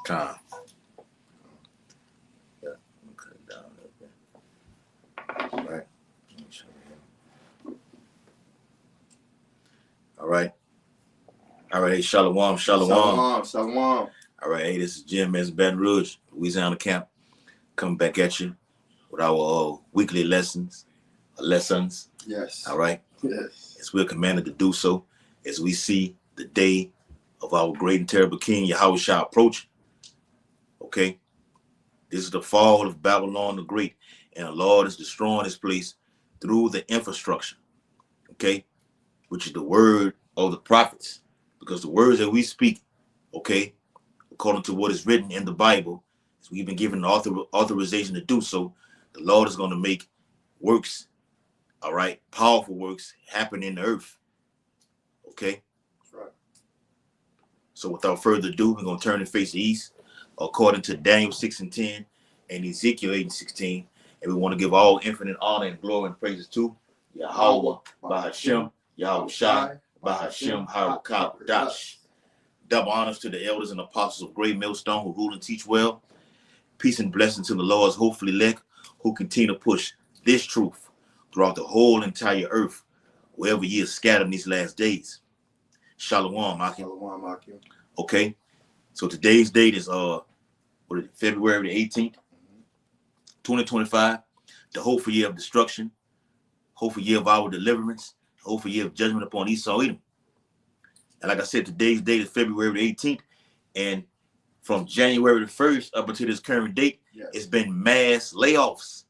Time. Yeah, cut it down a little bit. All right. All right. All right. Hey, Shalom. Shalom. Shalom. All right. Hey, this is GMS Baton Rouge, Louisiana camp, coming back at you with our weekly lessons. Yes. All right. Yes. As we're commanded to do so, as we see the day of our great and terrible King Yahweh shall approach. Okay. This is the fall of Babylon the Great, and the Lord is destroying this place through the infrastructure. Okay. Which is the word of the prophets, because the words that we speak, okay, according to what is written in the Bible, as we've been given authorization to do so, the Lord is going to make works, all right, powerful works happen in the earth. Okay. That's right. So without further ado, we're going to turn and face the east, according to Daniel 6:10 and Ezekiel 8:16. And we want to give all infinite honor and glory and praises to Yahweh, Bahashem, Yahweh Shai, Bahashem, Harakah, Dash. Double honors to the elders and apostles of Great Millstone who rule and teach well. Peace and blessing to the Lord's hopefully elect who continue to push this truth throughout the whole entire earth, wherever ye are scattered in these last days. Shalom, Akim. Shalom, Akim. Okay, so today's date is February the 18th, 2025. The hopeful year of destruction, hopeful year of our deliverance, hopeful year of judgment upon Esau Edom. And like I said, today's date is February the 18th, and from January the 1st up until this current date, Yes. It's been mass layoffs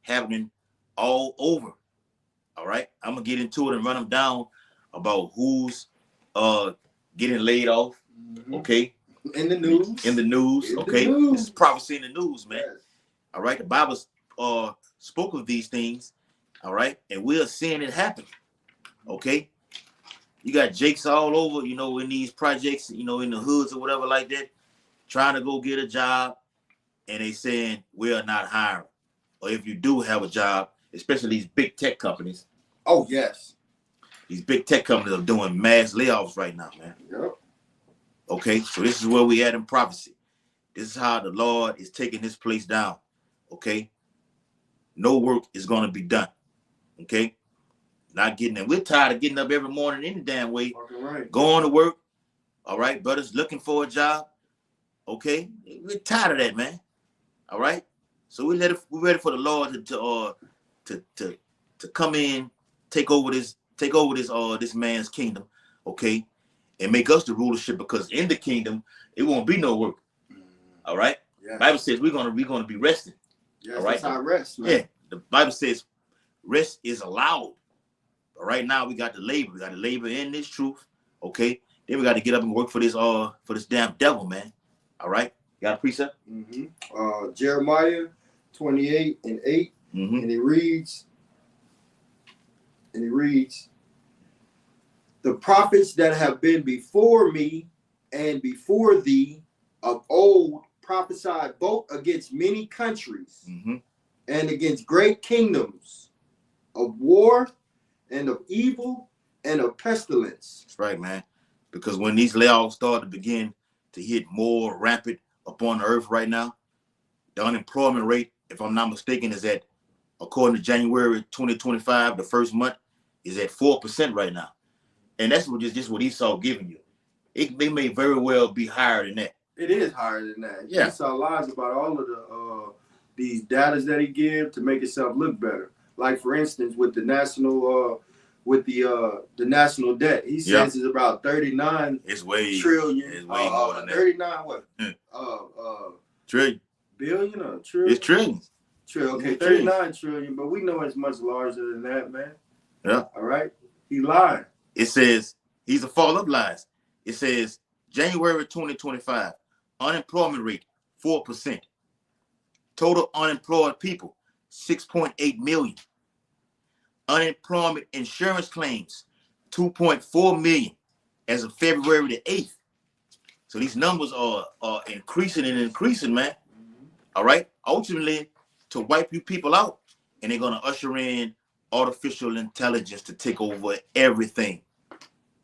happening all over. All right, I'm gonna get into it and run them down about who's getting laid off. Mm-hmm. Okay, in the news. Okay, this is prophecy in the news, man. Yes. All right, the Bible spoke of these things. All right, and we're seeing it happen. Okay, you got Jakes all over, in these projects, in the hoods or whatever like that, trying to go get a job, and they saying we are not hiring. Or if you do have a job, especially these big tech companies. Oh yes. These big tech companies are doing mass layoffs right now, man. Yep. Okay, so this is where we at in prophecy. This is how the Lord is taking this place down. Okay, no work is going to be done. Okay, not getting it. We're tired of getting up every morning any damn way, Right. going to work. All right, brothers looking for a job. Okay, we're tired of that, man. All right, so we're ready for the Lord to come in, take over this man's kingdom. Okay, and make us the rulership, because in the kingdom it won't be no work. All right. Yes. Bible says we're gonna be resting. Yes, all right. That's our rest, man. Yeah. The Bible says rest is allowed. But right now we got the labor. We got to labor in this truth. Okay. Then we got to get up and work for this damn devil, man. All right. You got a precept? Mm-hmm. Jeremiah 28:8, Mm-hmm. and it reads, the prophets that have been before me and before thee of old prophesied both against many countries Mm-hmm. and against great kingdoms, of war and of evil and of pestilence. That's right, man. Because when these layoffs start to begin to hit more rampant upon the earth right now, the unemployment rate, if I'm not mistaken, is at, according to January 2025, the first month, is at 4% right now. And that's just what Esau giving you. They may very well be higher than that. It is higher than that. Yeah. Esau lies about all of these data that he gives to make himself look better. Like, for instance, with the national national debt, he says it's about 39 trillion. It's way more than that. 39 what? Trillion. Billion or trillion? It's trillions. Trillion. Okay, 39 trillion, but we know it's much larger than that, man. Yeah. All right. He lied. It says he's a fall of lies. It says January 2025, unemployment rate 4%. Total unemployed people 6.8 million. Unemployment insurance claims 2.4 million as of February the 8th. So these numbers are increasing and increasing, man. Mm-hmm. All right. Ultimately, to wipe you people out, and they're gonna usher in artificial intelligence to take over everything.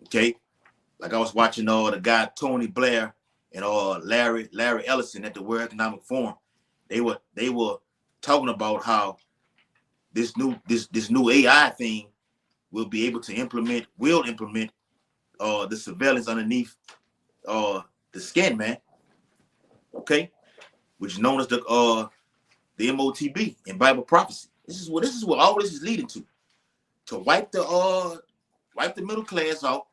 Okay. Like I was watching the guy Tony Blair and Larry Ellison at the World Economic Forum. They were talking about how this new AI thing will implement the surveillance underneath the skin, man. Okay, which is known as the MOTB in Bible prophecy. This is what all this is leading to wipe the middle class out.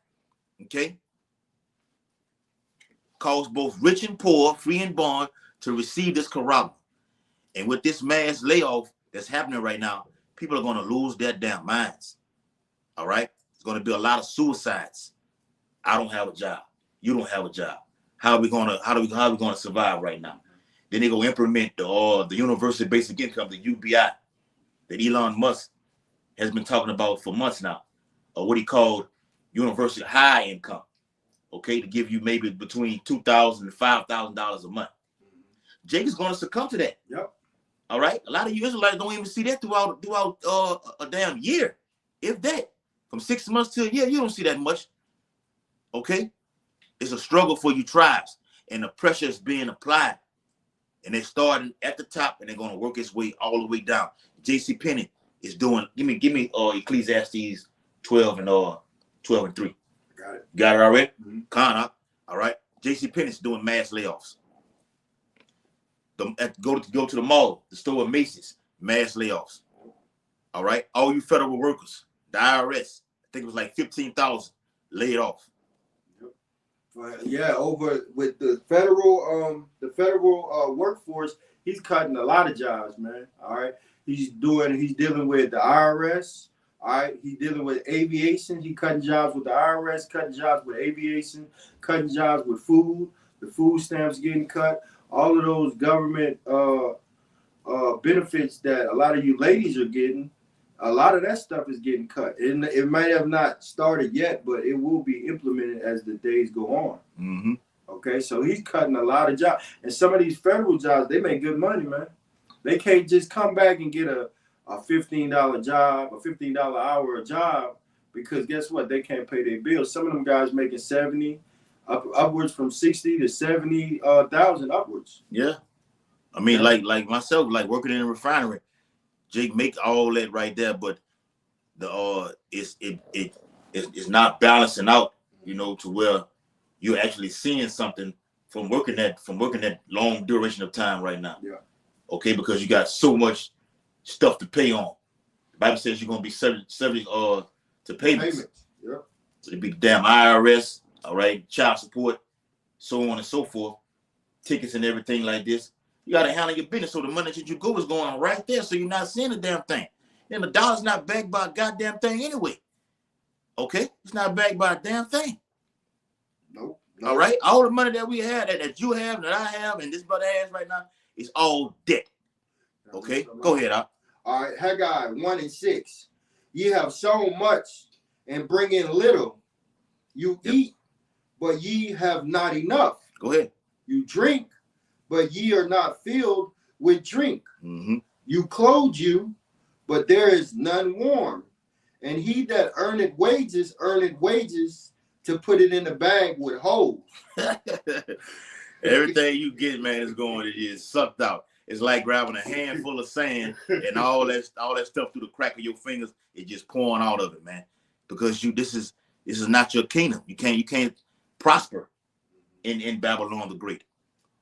Okay, cause both rich and poor, free and bond, to receive this corruption. And with this mass layoff that's happening right now, people are going to lose their damn minds. All right, there's going to be a lot of suicides. I don't have a job. You don't have a job. How are we going to survive right now? Then they go implement the universal basic income, the UBI, that Elon Musk has been talking about for months now, or what he called universal high income. Okay, to give you maybe between $2,000 and $5,000 a month. Jake is going to succumb to that. Yep. All right. A lot of you Israelites don't even see that throughout a damn year, if that. From 6 months to a year, you don't see that much. Okay, it's a struggle for you tribes, and the pressure is being applied, and they're starting at the top, and they're going to work its way all the way down. J.C. Penney is doing. Give me Ecclesiastes 12 and 3. Got it already? Mm-hmm. All right. J.C. Penney's doing mass layoffs. Go to the mall, the store of Macy's, mass layoffs. All right. All you federal workers, the IRS, I think it was like 15,000 laid off. Yeah, over with the federal workforce, he's cutting a lot of jobs, man. All right. He's dealing with the IRS. All right, he's dealing with aviation. He cutting jobs with the IRS, cutting jobs with aviation, cutting jobs with food. The food stamps getting cut. All of those government benefits that a lot of you ladies are getting, a lot of that stuff is getting cut. It might have not started yet, but it will be implemented as the days go on. Mm-hmm. Okay, so he's cutting a lot of jobs. And some of these federal jobs, they make good money, man. They can't just come back and get a $15 job, a $15 hour job, because guess what? They can't pay their bills. Some of them guys making 70, upwards from 60 to 70,000 upwards. Yeah, I mean, like myself, like working in a refinery, Jake make all that right there, but it's not balancing out, to where you're actually seeing something from working that long duration of time right now. Yeah. Okay, because you got so much stuff to pay on. The Bible says you're gonna be subject to payments. Yeah. So it'd be the damn IRS, all right, child support, so on and so forth, tickets and everything like this. You gotta handle your business, so the money that you go is going on right there, so you're not seeing the damn thing. And the dollar's not backed by a goddamn thing anyway. Okay, it's not backed by a damn thing. Nope. All right, all the money that we have, that you have, that I have, and this brother has right now, is all debt. Okay, go ahead, Al. All right, Haggai 1:6. Ye have sown much and bring in little. You eat, but ye have not enough. Go ahead. You drink, but ye are not filled with drink. Mm-hmm. You clothe you, but there is none warm. And he that earneth wages to put it in the bag with holes. Everything you get, man, is sucked out. It's like grabbing a handful of sand and all that stuff through the crack of your fingers. It's just pouring out of it, man. Because this is not your kingdom. You can't prosper in Babylon the Great.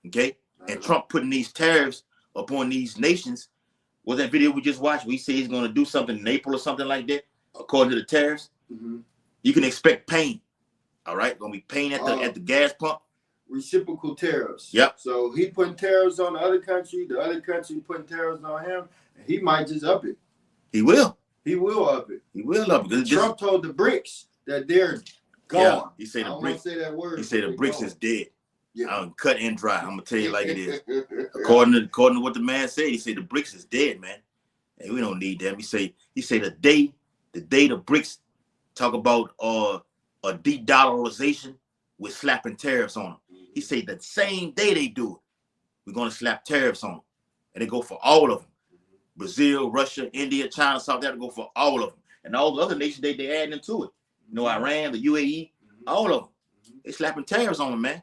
Okay? And Trump putting these tariffs upon these nations. Was that video we just watched? We say he's going to do something in April or something like that, according to the tariffs. Mm-hmm. You can expect pain. All right? Going to be pain at the gas pump. Reciprocal tariffs. Yep. So he putting tariffs on the other country putting tariffs on him, and he might just up it. He will. He will up it. He will up it. Trump told the BRICS that they're gone. Yeah, he said the BRICS. Say that word. He said the BRICS is dead. Yeah. Cut and dry. I'm gonna tell you like it is. According to what the man said, he said the BRICS is dead, man. And we don't need them. He say the day the BRICS talk about a de-dollarization, we're slapping tariffs on them. He said the same day they do it, we're gonna slap tariffs on them, and they go for all of them. Brazil, Russia, India, China, South Africa, go for all of them, and all the other nations they add into it. Iran, the UAE, all of them. They slapping tariffs on them, man.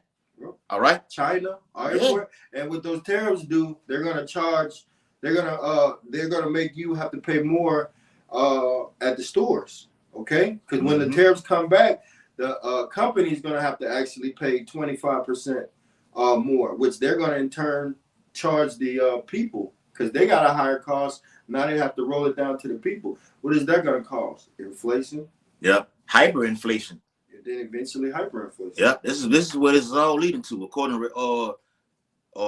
All right. China, everywhere. And what those tariffs do, they're gonna charge. They're gonna make you have to pay more at the stores. Okay, because when the tariffs come back, the company is gonna have to actually pay 25% more, which they're gonna in turn charge the people because they got a higher cost. Now they have to roll it down to the people. What is that gonna cause? Inflation. Yep. Hyperinflation. And then eventually hyperinflation. Yep. This is what it's all leading to, according to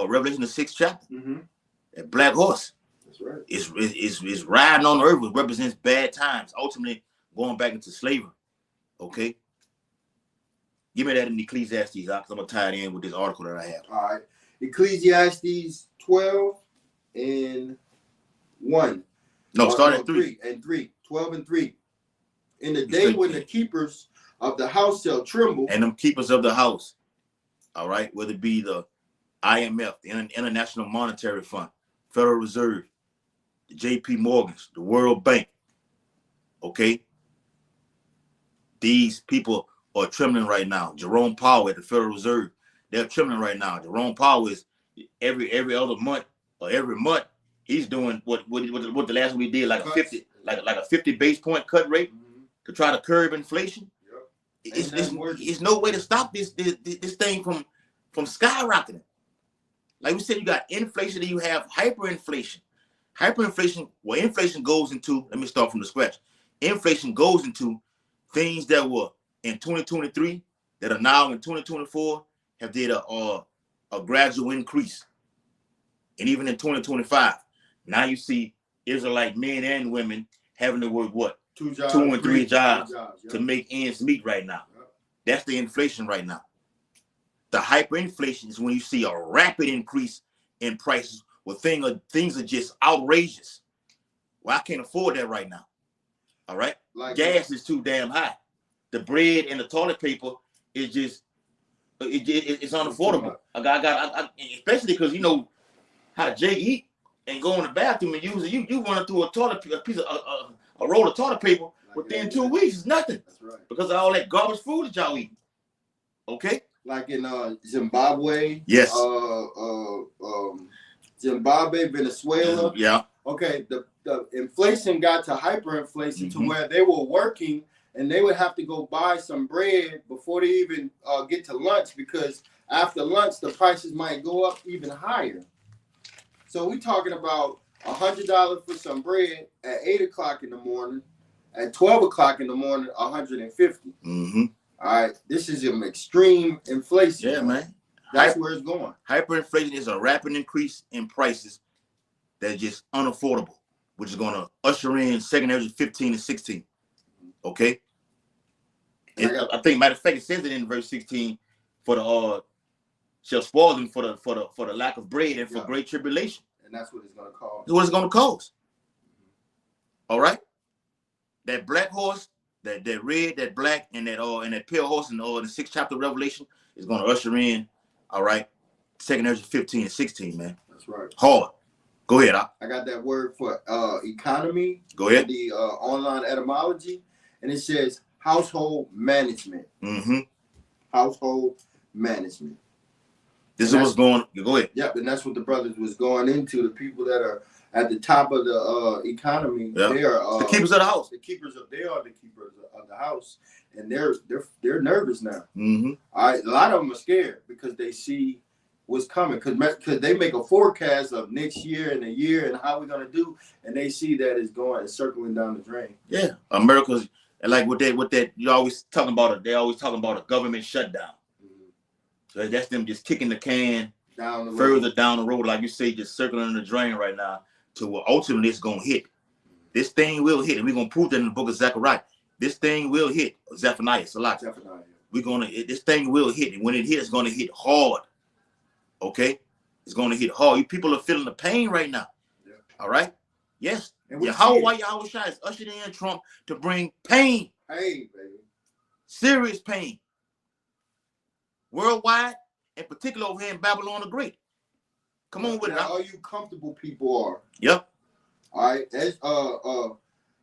Revelation the 6th chapter. That black horse. That's right. Is riding on the earth, which represents bad times, ultimately going back into slavery. Okay. Give me that in Ecclesiastes, because I'm gonna tie it in with this article that I have. All right. Ecclesiastes 12 and 1. No, start at 3. 12 and 3. In the day when the keepers of the house shall tremble. And them keepers of the house, all right, whether it be the IMF, the International Monetary Fund, Federal Reserve, the JP Morgans, the World Bank, okay? These people are trembling right now. Jerome Powell at the Federal Reserve, they're trembling right now. Jerome Powell is every other month or every month, he's doing what the last one we did, like a 50 base point cut rate to try to curb inflation. It's no way to stop this thing from skyrocketing. Like we said, you got inflation and you have hyperinflation. Hyperinflation, well, inflation goes into, let me start from the scratch. Inflation goes into things that were in 2023 that are now in 2024 have did a gradual increase. And even in 2025, now you see Israelite men and women having to work what? 2 and 3 jobs to make ends meet right now. That's the inflation right now. The hyperinflation is when you see a rapid increase in prices where things are just outrageous. Well, I can't afford that right now. All right? Like gas is too damn high. The bread and the toilet paper is just it's unaffordable. I got especially because you know how Jay eat and go in the bathroom and use it. You run through a roll of toilet paper within 2 weeks is nothing. That's right. Because of all that garbage food that y'all eat. Okay? Like in Zimbabwe. Yes. Zimbabwe, Venezuela. Yeah. Okay, the inflation got to hyperinflation to where they were working and they would have to go buy some bread before they even get to lunch because after lunch the prices might go up even higher. So we're talking about $100 for some bread at 8 o'clock in the morning. At 12 o'clock in the morning, $150. All right, this is an extreme inflation. Yeah, man. That's where it's going. Hyperinflation is a rapid increase in prices that's just unaffordable, which is going to usher in secondary 15 and 16. Okay. I think, matter of fact, it says it in verse 16 for the shall spoil them for the lack of bread and for great tribulation. And that's what it's going to cause. What it's going to cause. All right. That black horse, that red, that black, and that pale horse in the 6th chapter of Revelation is going to usher in. All right. Secondary 15 and 16, man. That's right. Hard. Go ahead. I got that word for economy. Go ahead. The online etymology, and it says household management. Household management. This is what's going. Go ahead. Yep, and that's what the brothers was going into. The people that are at the top of the economy, they are the keepers of the house. They are the keepers of the house, and they're nervous now. All right, a lot of them are scared because they see what's coming because they make a forecast of next year and a year and how we're gonna do, and they see that it's circling down the drain. Yeah, America's like with that you always talking about it. They always talking about a government shutdown. So that's them just kicking the can further down the road, like you say, just circling the drain right now to where ultimately it's gonna hit. This thing will hit, and we're gonna prove that in the book of Zechariah. This thing will hit. Zephaniah, it's a lot. This thing will hit, and when it hits, it's gonna hit hard. Okay, it's gonna hit hard. You people are feeling the pain right now. Yeah. All right. Yes. Yahweh Shai is ushered in Trump to bring pain. Hey, baby. Serious pain. Worldwide, and particularly over here in Babylon the Great. Come on with it. All you comfortable people are. Yep. All right. That's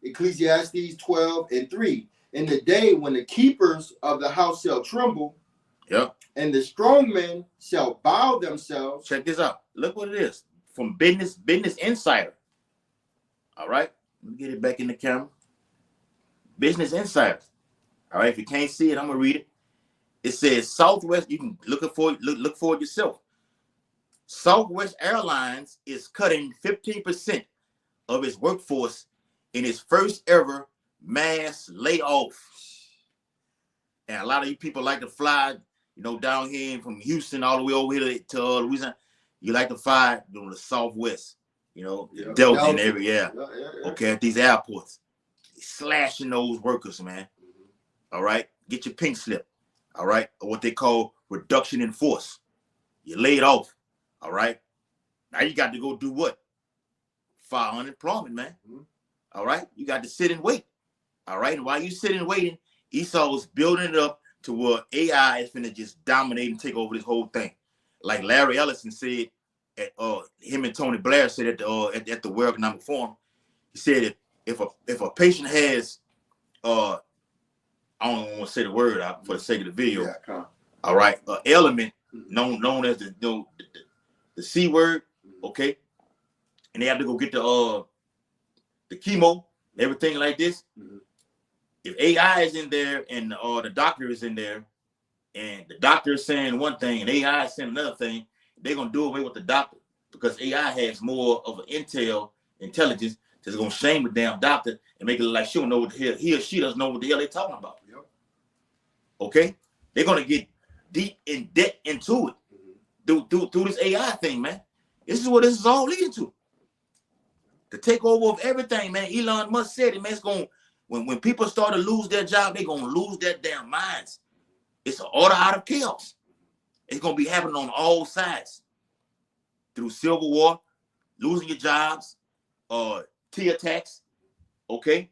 Ecclesiastes 12 and 3. In the day when the keepers of the house shall tremble. Yep. And the strong men shall bow themselves. Check this out. Look what it is. From Business Insider. All right. Let me get it back in the camera. Business Insider. All right. If you can't see it, I'm going to read it. It says Southwest. You can look for it yourself. Southwest Airlines is cutting 15% of its workforce in its first ever mass layoff. And a lot of you people like to fly, down here from Houston all the way over here to Louisiana. You like to fly on the Southwest, Delta and every Okay, at these airports, slashing those workers, man. All right, get your pink slip. All right, or what they call reduction in force. You're laid off. All right, now you got to go do what? File unemployment, man. All right, you got to sit and wait. All right, and while you sitting waiting, Esau's building it up to where AI is finna just dominate and take over this whole thing. Like Larry Ellison said, him and Tony Blair said at the World Economic Forum. He said if a patient has I don't want to say the word out for the sake of the video. All right, element known as the C word, okay, and they have to go get the chemo, everything like this. If AI is in there and the doctor is in there, and the doctor is saying one thing and AI is saying another thing, they're gonna do away with the doctor because AI has more of an intelligence that's gonna shame the damn doctor and make it look like she don't know what the hell he or she doesn't know what the hell they're talking about. Yep. Okay, they're gonna get deep in debt into it through this AI thing, man. This is what this is all leading to. The takeover of everything, man. Elon Musk said it, man. It's gonna when people start to lose their job, they're gonna lose their damn minds. It's an order out of chaos. It's gonna be happening on all sides. Through civil war, losing your jobs, T attacks. Okay,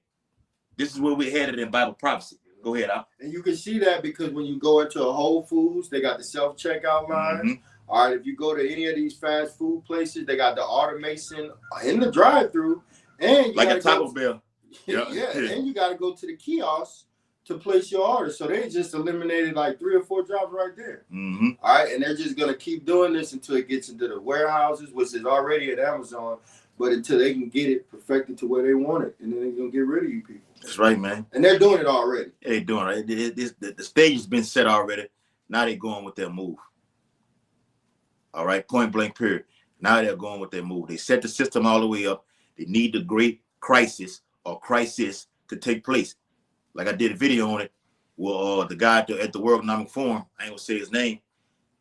this is where we're headed in Bible prophecy. Go ahead, Al. And you can see that because when you go into a Whole Foods, they got the self-checkout lines. All right, if you go to any of these fast food places, they got the automation in the drive-through, and you like a Taco Bell. And you got to go to the kiosk to place your order. So they just eliminated like 3 or 4 jobs right there. All right, and they're just gonna keep doing this until it gets into the warehouses, which is already at Amazon, but until they can get it perfected to where they want it, and then they're gonna get rid of you people. That's right, man. And they're doing it already. They're doing it. The stage has been set already. Now they're going with their move. All right, point blank, period. Now they're going with their move. They set the system all the way up. They need the great crisis or crisis to take place. Like I did a video on it. Well, the guy at the World Economic Forum, I ain't gonna say his name.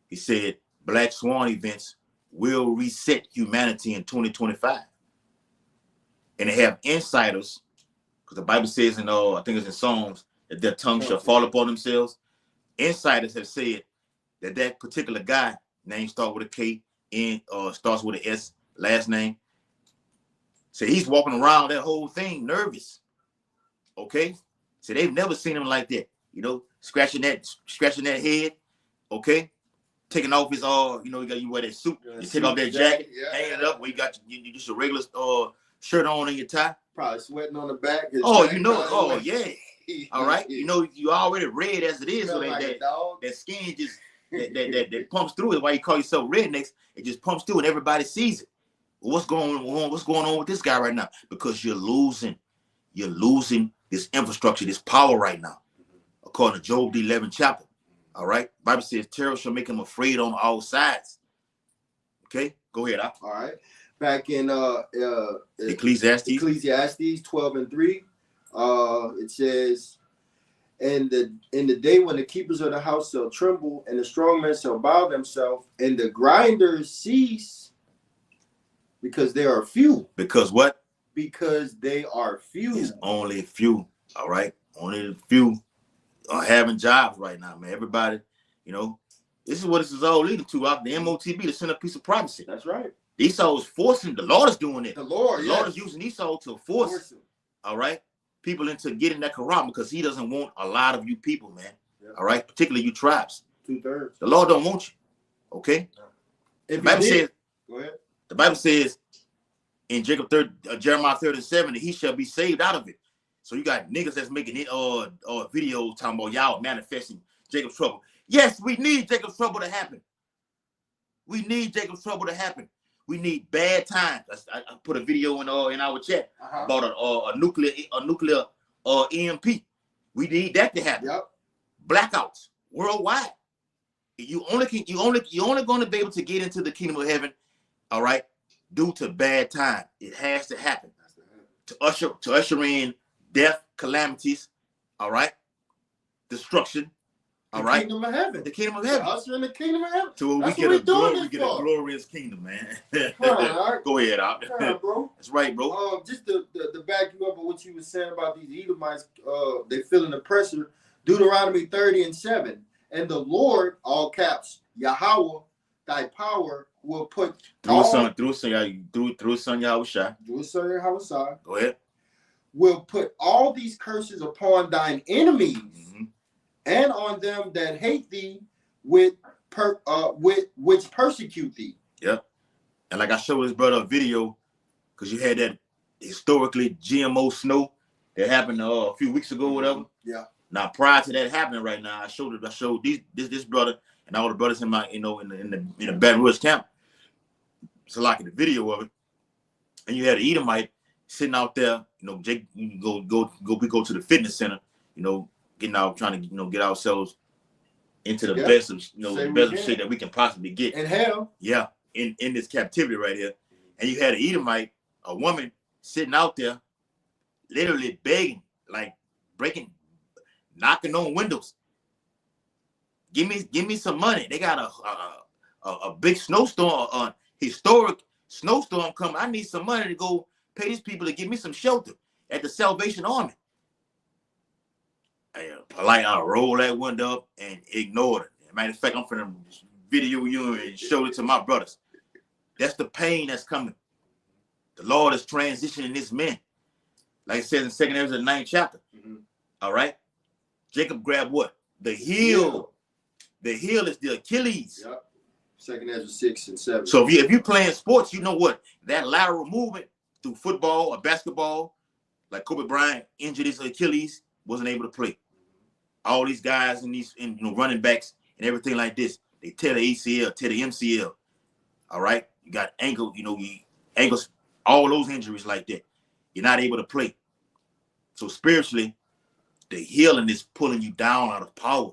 He said Black Swan events will reset humanity in 2025. And they have insiders, because the Bible says in I think it's in Psalms that their tongue shall fall upon themselves. Insiders have said that particular guy, name starts with a K, and starts with an S, last name. So he's walking around that whole thing nervous. Okay? So they've never seen him like that. Scratching that head, okay? Taking off his you wear that suit, you take off that jacket, hang it up where you got you just a regular shirt on and your tie. Probably sweating on the back. Yeah. All right. You already red as it is, so that skin just that pumps through it. Why you call yourself rednecks? It just pumps through and everybody sees it. Well, what's going on with this guy right now? Because you're losing this infrastructure, this power right now. According to Job, the 11th chapter. All right. Bible says terror shall make him afraid on all sides. Okay, go ahead. Al. All right. Back in Ecclesiastes 12:3, it says, in the day when the keepers of the house shall tremble, and the strong men shall bow themselves, and the grinders cease, because there are few. Because what? Because they are few. It's only few. All right. Only a few are having jobs right now, man. Everybody, this is what this is all leading to. Out the MOTB, the centerpiece of prophecy. That's right. Esau is forcing. The Lord is doing it. The Lord is using Esau to force all right, people into getting that corral because he doesn't want a lot of you people, man. Yep. All right, particularly you tribes. 2/3. The Lord don't want you. Okay. If the Bible says. Go ahead. The Bible says in Jeremiah 30:7 that he shall be saved out of it. So you got niggas that's making it videos talking about y'all manifesting Jacob's trouble. Yes, we need Jacob's trouble to happen. We need Jacob's trouble to happen. We need bad times. I put a video in our chat about a nuclear EMP. We need that to happen. Yep. Blackouts worldwide. You only going to be able to get into the kingdom of heaven, all right, due to bad time. It has to happen to usher in death, calamities, all right, destruction. All right. Kingdom of heaven. The kingdom of heaven. Us in the kingdom of heaven. So we get a glorious kingdom, man. Right. Go ahead, Op. Bro. That's right, bro. Just to back you up on what you were saying about these Edomites, they feeling the pressure. Deuteronomy 30:7. And the Lord, all caps, Yahweh, thy power will put through son Yahushua. Go ahead. Will put all these curses upon thine enemies. Mm-hmm. And on them that hate thee, which persecute thee. Yep. And like I showed this brother a video, because you had that historically GMO snow that happened a few weeks ago, whatever. Yeah. Now prior to that happening right now, I showed this brother and all the brothers in my in the Baton Rouge camp. So like the video of it, and you had an Edomite sitting out there. Jake, we go to the fitness center. Getting out, trying to get ourselves into the best of the best of shit that we can possibly get. In hell. Yeah, in this captivity right here. And you had an Edomite, a woman sitting out there, literally begging, like knocking on windows. Give me some money. They got a big snowstorm, a historic snowstorm coming. I need some money to go pay these people to give me some shelter at the Salvation Army. I rolled that window up and ignored it. Matter of fact, I'm finna video you and show it to my brothers. That's the pain that's coming. The Lord is transitioning this man. Like it says in 2 Ezra, the 9th chapter. Mm-hmm. All right. Jacob grabbed what? The heel. The heel is the Achilles. Yep. 2 Ezra 6 and 7. So if you're playing sports, you know what? That lateral movement through football or basketball, like Kobe Bryant injured his Achilles, wasn't able to play. All these guys and running backs and everything like this, they tear the ACL, tear the MCL. All right, you got ankles, all those injuries like that. You're not able to play. So spiritually, the healing is pulling you down out of power,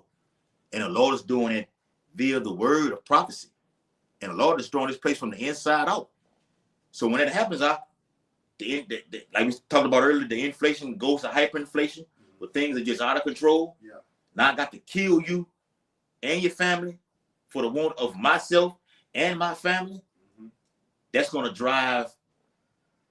and the Lord is doing it via the word of prophecy, and the Lord is throwing this place from the inside out. So when that happens, like we talked about earlier, the inflation goes to hyperinflation. But things are just out of control. Yeah. Now I got to kill you and your family for the want of myself and my family. Mm-hmm. That's going to drive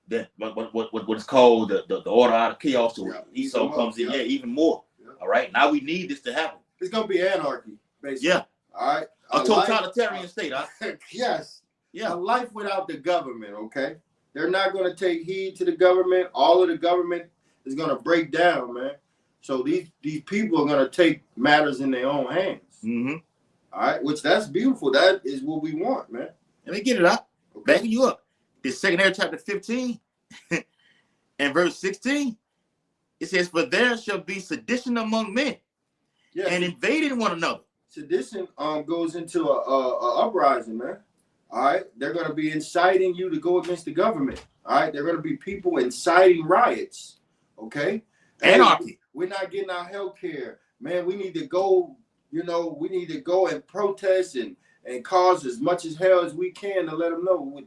that what is called the order out of chaos. So Esau comes in, even more. Yeah. All right. Now we need this to happen. It's going to be anarchy, basically. Yeah. All right. A totalitarian state. Huh? Yes. Yeah. A life without the government. Okay. They're not going to take heed to the government. All of the government is going to break down, man. So these people are going to take matters in their own hands. Mm-hmm. All right, which that's beautiful. That is what we want, man. Let me get it up. Okay. Backing you up. This 2 Ezra chapter 15 and verse 16. It says, "For there shall be sedition among men, and invading one another." Sedition goes into a uprising, man. All right, they're going to be inciting you to go against the government. All right, they're going to be people inciting riots. Okay, anarchy. We're not getting our health care. Man, we need to go, we need to go and protest and cause as much as hell as we can to let them know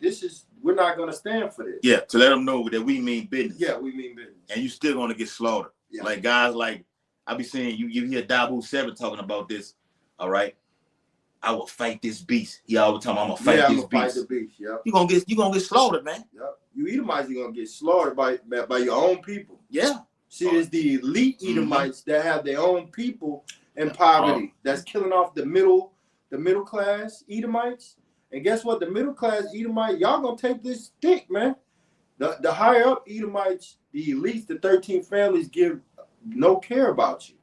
we're not going to stand for this. Yeah, to let them know that we mean business. Yeah, we mean business. And you still going to get slaughtered. Yeah. Like guys like, I be saying, you hear Dabu 7 talking about this, all right? I will fight this beast. He always tell me, I'm going to fight this beast. Fight the beast, yep. You're gonna get slaughtered, man. Yep. You Edomites are going to get slaughtered by your own people. Yeah. See, it's the elite Edomites that have their own people in poverty. That's killing off the middle class Edomites. And guess what? The middle class Edomite, y'all gonna take this stick, man. The higher up Edomites, the elites, the 13 families give no care about you.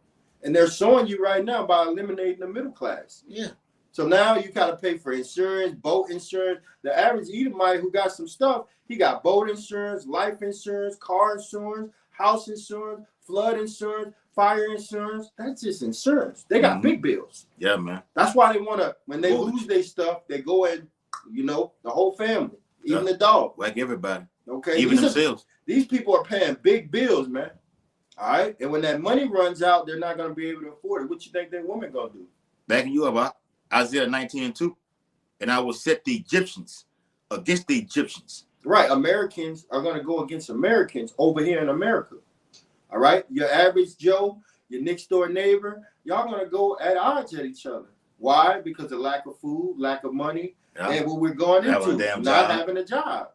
And they're showing you right now by eliminating the middle class. Yeah. So now you got to pay for insurance, boat insurance. The average Edomite who got some stuff, he got boat insurance, life insurance, car insurance, house insurance, flood insurance, fire insurance, that's just insurance. They got big bills. Yeah, man. That's why they want to, when they lose their stuff, they go and, you know, the whole family, even the dog. Like everybody. Okay. Even themselves. These people are paying big bills, man. All right. And when that money runs out, they're not going to be able to afford it. What you think that woman going to do? Backing you up, Isaiah 19:2. And I will set the Egyptians against the Egyptians. Right. Americans are going to go against Americans over here in America. All right. Your average Joe, your next door neighbor, y'all going to go at odds at each other. Why? Because of lack of food, lack of money, and what we're going into, not having a job.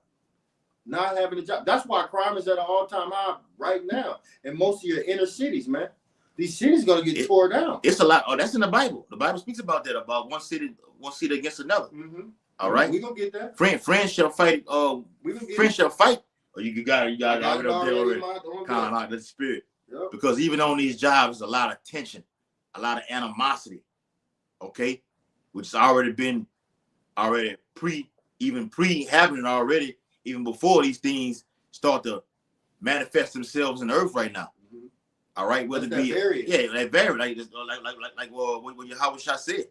Not having a job. That's why crime is at an all-time high right now in most of your inner cities, man. These cities going to get tore down. It's a lot. Oh, that's in the Bible. The Bible speaks about that, about one city against another. All right, we gonna get that. Friends shall fight. Friends shall fight. Or you got already up there already. Kind of the spirit. Yep. Because even on these jobs, there's a lot of tension, a lot of animosity. Okay, which has already been pre-happening already, even before these things start to manifest themselves in the earth right now. All right, whether it be that vary, like what your Howard Shah said.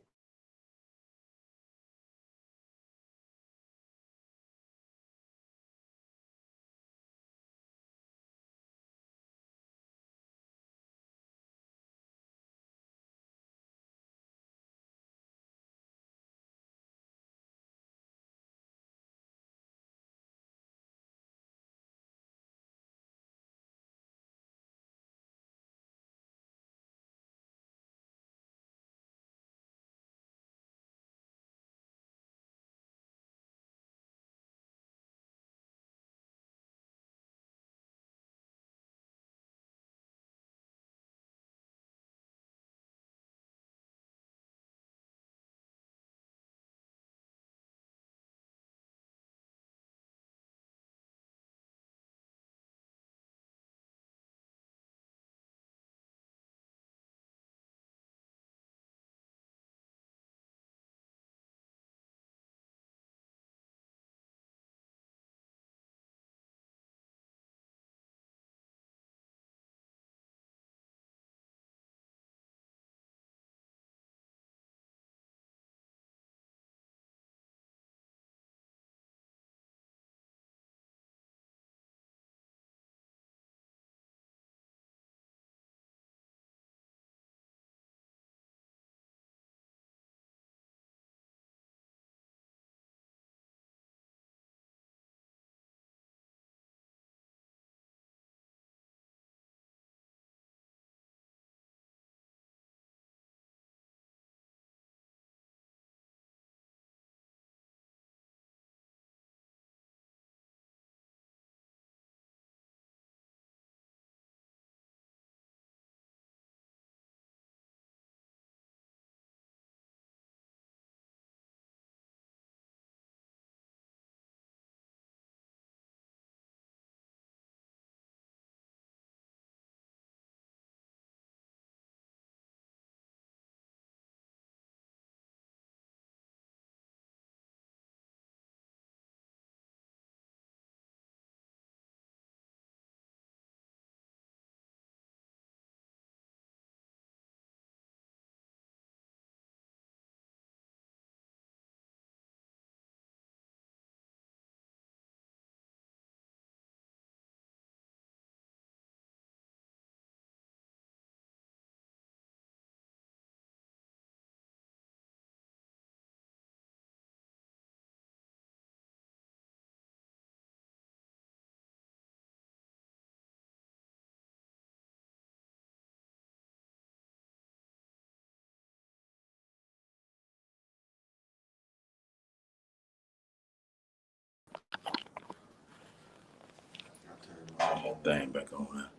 Thing back on that.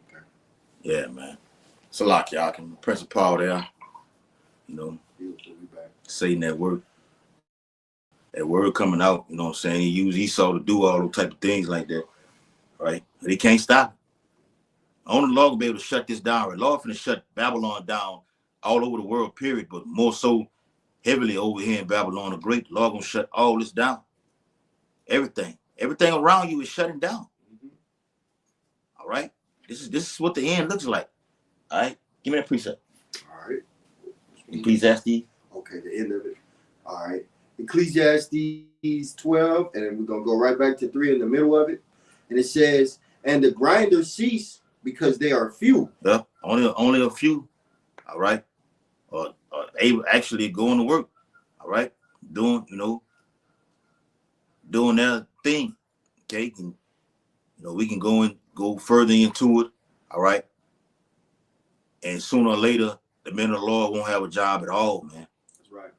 Okay. Yeah, man. It's a lot, y'all. Can Prince of Paul there. You know, Satan at work. That word coming out, you know what I'm saying? He used Esau to do all those type of things like that. Right? But he can't stop it. Only the Lord will be able to shut this down. The Lord finna shut Babylon down all over the world, period. But more so heavily over here in Babylon the Great. The Lord gonna shut all this down. Everything. Everything around you is shutting down. All right? This is what the end looks like. All right. Give me that precept. All right. Ecclesiastes. Okay, the end of it. All right. Ecclesiastes 12, and then we're going to go right back to 3 in the middle of it. And it says, and the grinders cease because they are few. Yeah, only a few. All right. Able actually going to work. All right. Doing their thing. Okay. And, we can go further into it. All right. And sooner or later, the men of the Lord won't have a job at all, man. That's right.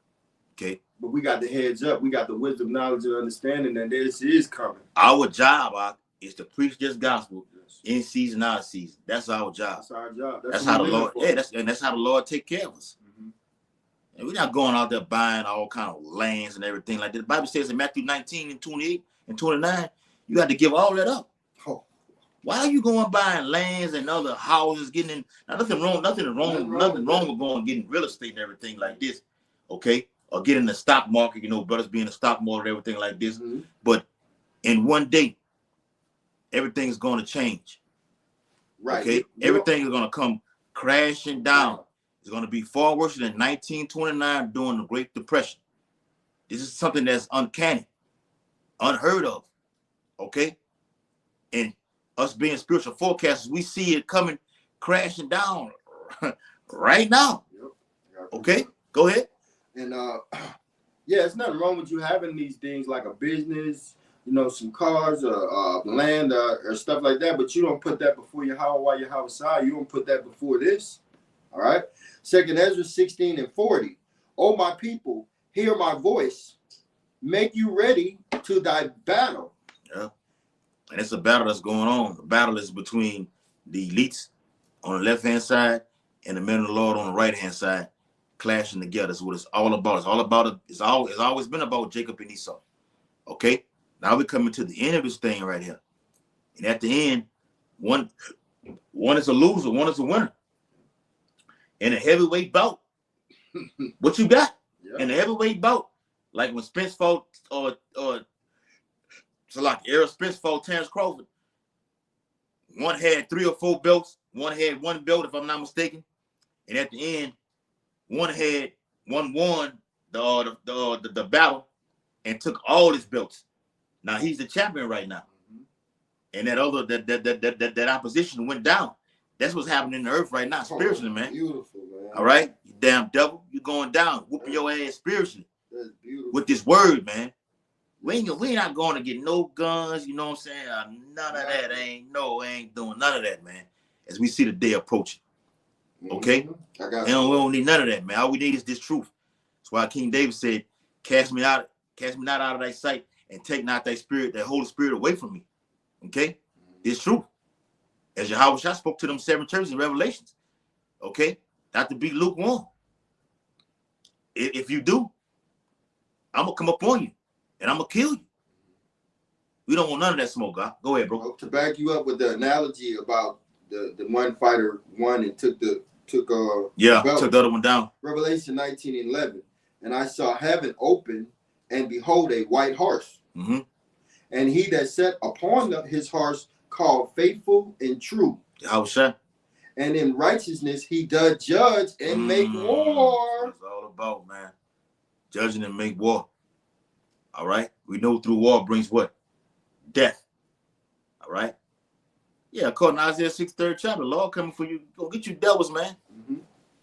Okay. But we got the heads up. We got the wisdom, knowledge, and understanding that this is coming. Our job is to preach this gospel in season, out of season. That's our job. That's our job. That's how the Lord. Yeah, that's how the Lord take care of us. Mm-hmm. And we're not going out there buying all kind of lands and everything like that. The Bible says in Matthew 19 and 28 and 29, you got to give all that up. Oh. Why are you going buying lands and other houses, getting in? Now, nothing wrong with going getting real estate and everything like this, okay? Or getting the stock market, brothers being in the stock market, everything like this. Mm-hmm. But in one day, everything's going to change. Right. Okay? Everything is going to come crashing down. Right. It's going to be far worse than 1929 during the Great Depression. This is something that's uncanny, unheard of. Okay? And us being spiritual forecasters, we see it coming crashing down right now. Yep. Okay? Go ahead. And yeah, it's nothing wrong with you having these things like a business, some cars or land or stuff like that, but you don't put that before your house while your house side. You don't put that before this. All right. 2nd Ezra 16 and 40. Oh, my people, hear my voice. Make you ready to thy battle. Yeah. And it's a battle that's going on. The battle is between the elites on the left-hand side and the men of the Lord on the right-hand side, clashing together. That's what it's all about. It's always been about Jacob and Esau. Okay? Now we're coming to the end of this thing right here. And at the end, one is a loser, one is a winner. In a heavyweight bout, what you got? Yeah. In a heavyweight bout, like when Spence fought Errol Spence fought Terrence Crawford. One had 3 or 4 belts. One had 1 belt, if I'm not mistaken. And at the end, one won the battle and took all his belts. Now he's the champion right now. And that opposition went down. That's what's happening in the earth right now, spiritually, man. Beautiful, man. All right? You damn devil. You're going down, whooping your ass spiritually. That's beautiful. With this word, man. We ain't not going to get no guns, you know what I'm saying? None of that. Ain't doing none of that, man. As we see the day approaching. Okay? We don't need none of that, man. All we need is this truth. That's why King David said, cast me not out of thy sight, and take not thy spirit, that Holy Spirit away from me. Okay? It's truth. As Yahweh spoke to them 7 churches in Revelations. Okay? Not to be lukewarm. If you do, I'm going to come up on you. And I'm going to kill you. We don't want none of that smoke, God. Go ahead, bro. To back you up with the analogy about the one fighter won and took the other one down. Revelation 19:11. And I saw heaven open, and behold, a white horse. Mm-hmm. And he that sat upon his horse called Faithful and True. Yahweh. And in righteousness he does judge and make war. That's all about, man. Judging and make war. All right? We know through war brings what? Death. All right? Yeah, according to Isaiah 6:3 chapter, Lord coming for you. Go get you devils, man. Mm-hmm.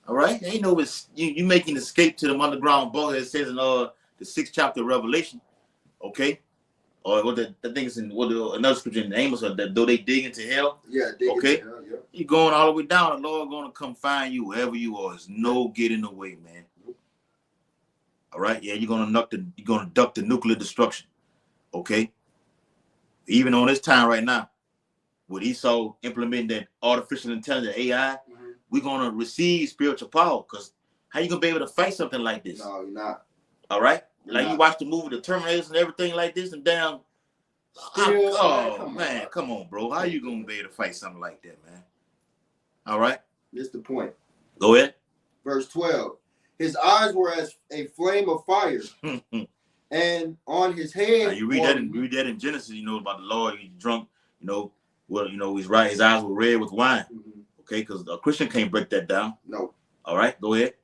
All right? Ain't no you making escape to them underground bunker. It says in the 6th chapter of Revelation. Okay? Or what I think it's in another scripture in Amos, or that though they dig into hell. Yeah, dig into hell, yeah. You're going all the way down. The Lord gonna come find you wherever you are. There's no getting away, man. All right, yeah, you're gonna duck the nuclear destruction. Okay. Even on this time right now, with Esau implementing that artificial intelligence AI, we're gonna receive spiritual power. Because how you gonna be able to fight something like this? No, you're not. All right. You watch the movie The Terminators and everything like this, and damn. Come on, bro. How you gonna be able to fight something like that, man? All right. That's the point. Go ahead. Verse 12. His eyes were as a flame of fire, and on his head. Now you read that in Genesis. About the Lord. He's drunk. He's right. His eyes were red with wine. Mm-hmm. Okay, because a Christian can't break that down. No. All right, go ahead.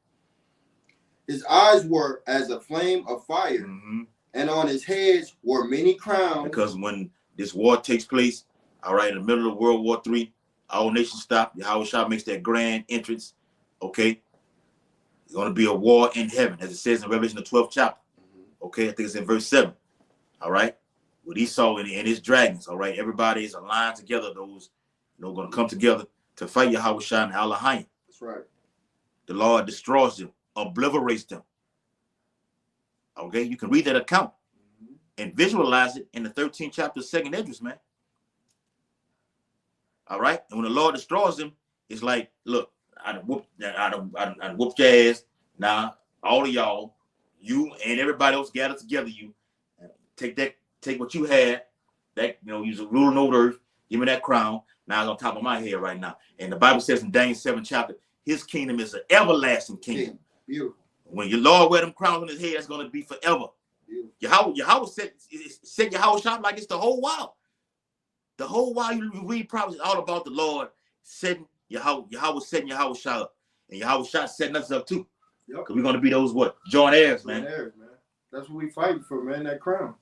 His eyes were as a flame of fire, Mm-hmm. and on his heads were many crowns. Because when this war takes place, all right, in the middle of World War III, our nation stopped. Yahushua makes that grand entrance. Okay, it's going to be a war in heaven, as it says in Revelation, the 12th chapter. Okay, I think it's in verse 7. All right, with Esau and his dragons. All right, everybody is aligned together. Those, going to come together to fight Yahushua and Elohim. That's right. The Lord destroys them, obliterates them. Okay, you can read that account and visualize it in the 13th chapter of 2nd Esdras, man. All right, and when the Lord destroys them, it's like, look, I whooped your ass. Now, all of y'all, you and everybody else gather together. You take what you had, that you're ruling over the earth. Give me that crown. Now it's on top of my head right now. And the Bible says in Daniel 7th chapter, his kingdom is an everlasting kingdom. Beautiful. When your Lord wear them crowns on his head, that's going to be forever. Yahweh set Yahushua like it's the whole world. The whole while you read prophecy all about the Lord setting Yahweh setting Yahushua up. And Yahushua setting us up too. Yep. Because we're going to be those joint heirs, man. Joint heirs, man. That's what we fighting for, man, that crown.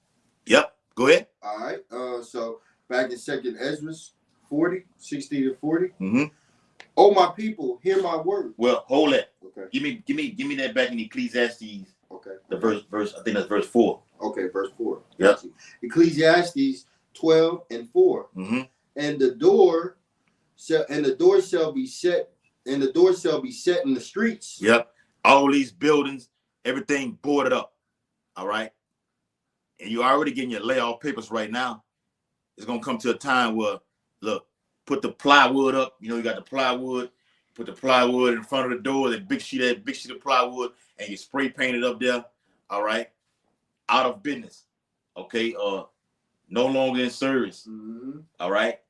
Yep. Go ahead. All right. So back in 2nd Esdras 40, 60 to 40. Mm-hmm. Oh, my people, hear my word. Well, hold that. Okay. Give me that back in Ecclesiastes. Okay. The verse, I think that's verse 4. Okay, verse 4. Yep. Ecclesiastes 12 and 4. Mm-hmm. And the door shall be set, in the streets. Yep. All these buildings, everything boarded up. All right. And you're already getting your layoff papers right now. It's gonna come to a time where, look, put the plywood up. You got the plywood. Put the plywood in front of the door, that big sheet of plywood, and you spray paint it up there. All right. Out of business. Okay. No longer in service. Mm-hmm. All right.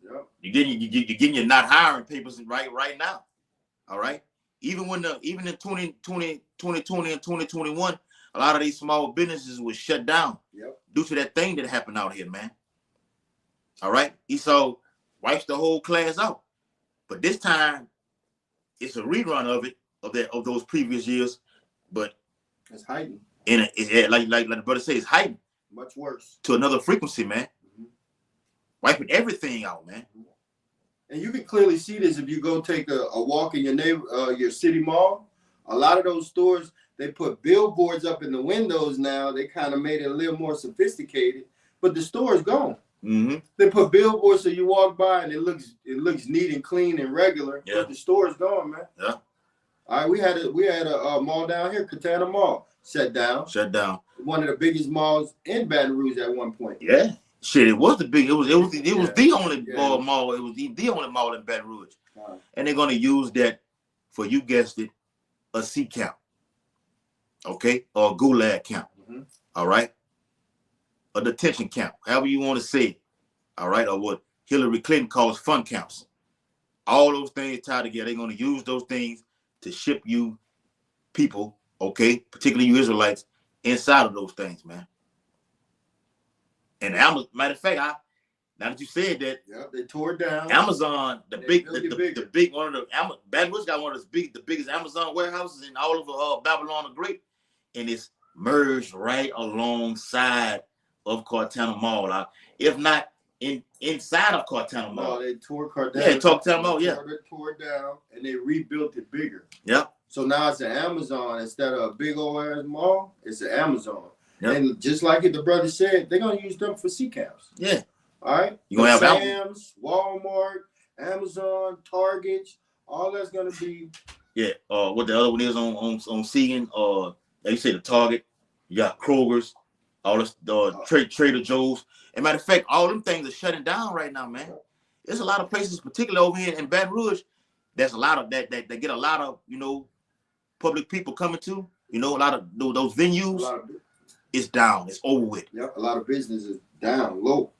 Yep. You're getting your not hiring papers right now. All right. Even in 2020 and 2021, a lot of these small businesses were shut down. Yep. Due to that thing that happened out here, man. All right. Esau wipes the whole class out. But this time it's a rerun of those previous years, but it's heightened. Like the brother says, it's heightened. Much worse. To another frequency, man. Mm-hmm. Wiping everything out, man. And you can clearly see this if you go take a walk in your city mall. A lot of those stores, they put billboards up in the windows now. They kind of made it a little more sophisticated, but the store is gone. Mm-hmm. They put billboards so you walk by and it looks neat and clean and regular. Yeah. But the store is gone, man. Yeah. All right, we had a mall down here, Katana Mall, shut down. One of the biggest malls in Baton Rouge at one point. Yeah. Shit, it was the big. It was the only mall. It was the only mall in Baton Rouge, and they're gonna use that for, you guessed it, a C count, okay, or a gulag count. Mm-hmm. All right, a detention count, however you want to say it. All right, or what Hillary Clinton calls fun counts. All those things tied together. They're gonna use those things to ship you people, okay, particularly you Israelites, inside of those things, man. And matter of fact, now that you said that, they tore it down. Amazon, the big one of the Baton Rouge got one of the biggest Amazon warehouses in all of Babylon the Great, and it's merged right alongside of Cortana Mall. If not inside of Cortana Mall. No, they tore Cortana. Yeah, Cortana Mall. Yeah, they tore it down and they rebuilt it bigger. Yeah. So now it's an Amazon instead of a big old ass mall. It's an Amazon. Yep. And just like the brother said, they're gonna use them for C counts. Yeah. All right. You gonna have Sam's, Walmart, Amazon, Target, all that's gonna be. Yeah. What the other one is on Segan, like you say, the Target. You got Kroger's, all this Trader Joe's. And matter of fact, all them things are shutting down right now, man. There's a lot of places, particularly over here in Baton Rouge, there's a lot of that get a lot of public people coming to. A lot of those venues. It's down. It's over with. Yep, a lot of business is down, low.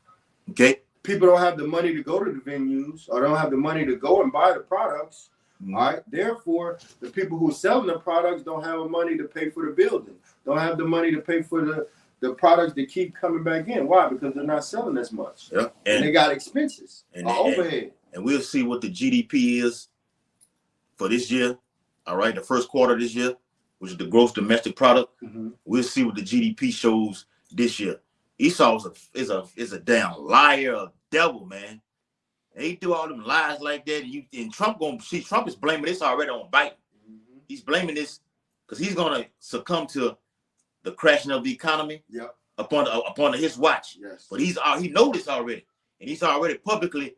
Okay. People don't have the money to go to the venues or don't have the money to go and buy the products. Mm-hmm. All right. Therefore, the people who are selling the products don't have the money to pay for the building. Don't have the money to pay for the products that keep coming back in. Why? Because they're not selling as much. Yep. And they got expenses. And overhead. and we'll see what the GDP is for this year. All right, the first quarter of this year, which is the gross domestic product. We'll see what the GDP shows this year. Esau is a damn liar, a devil, man. And he do all them lies like that, and Trump is blaming this already on Biden. He's blaming this because he's gonna succumb to the crashing of the economy upon his watch. Yes. But he knows this already, and he's already publicly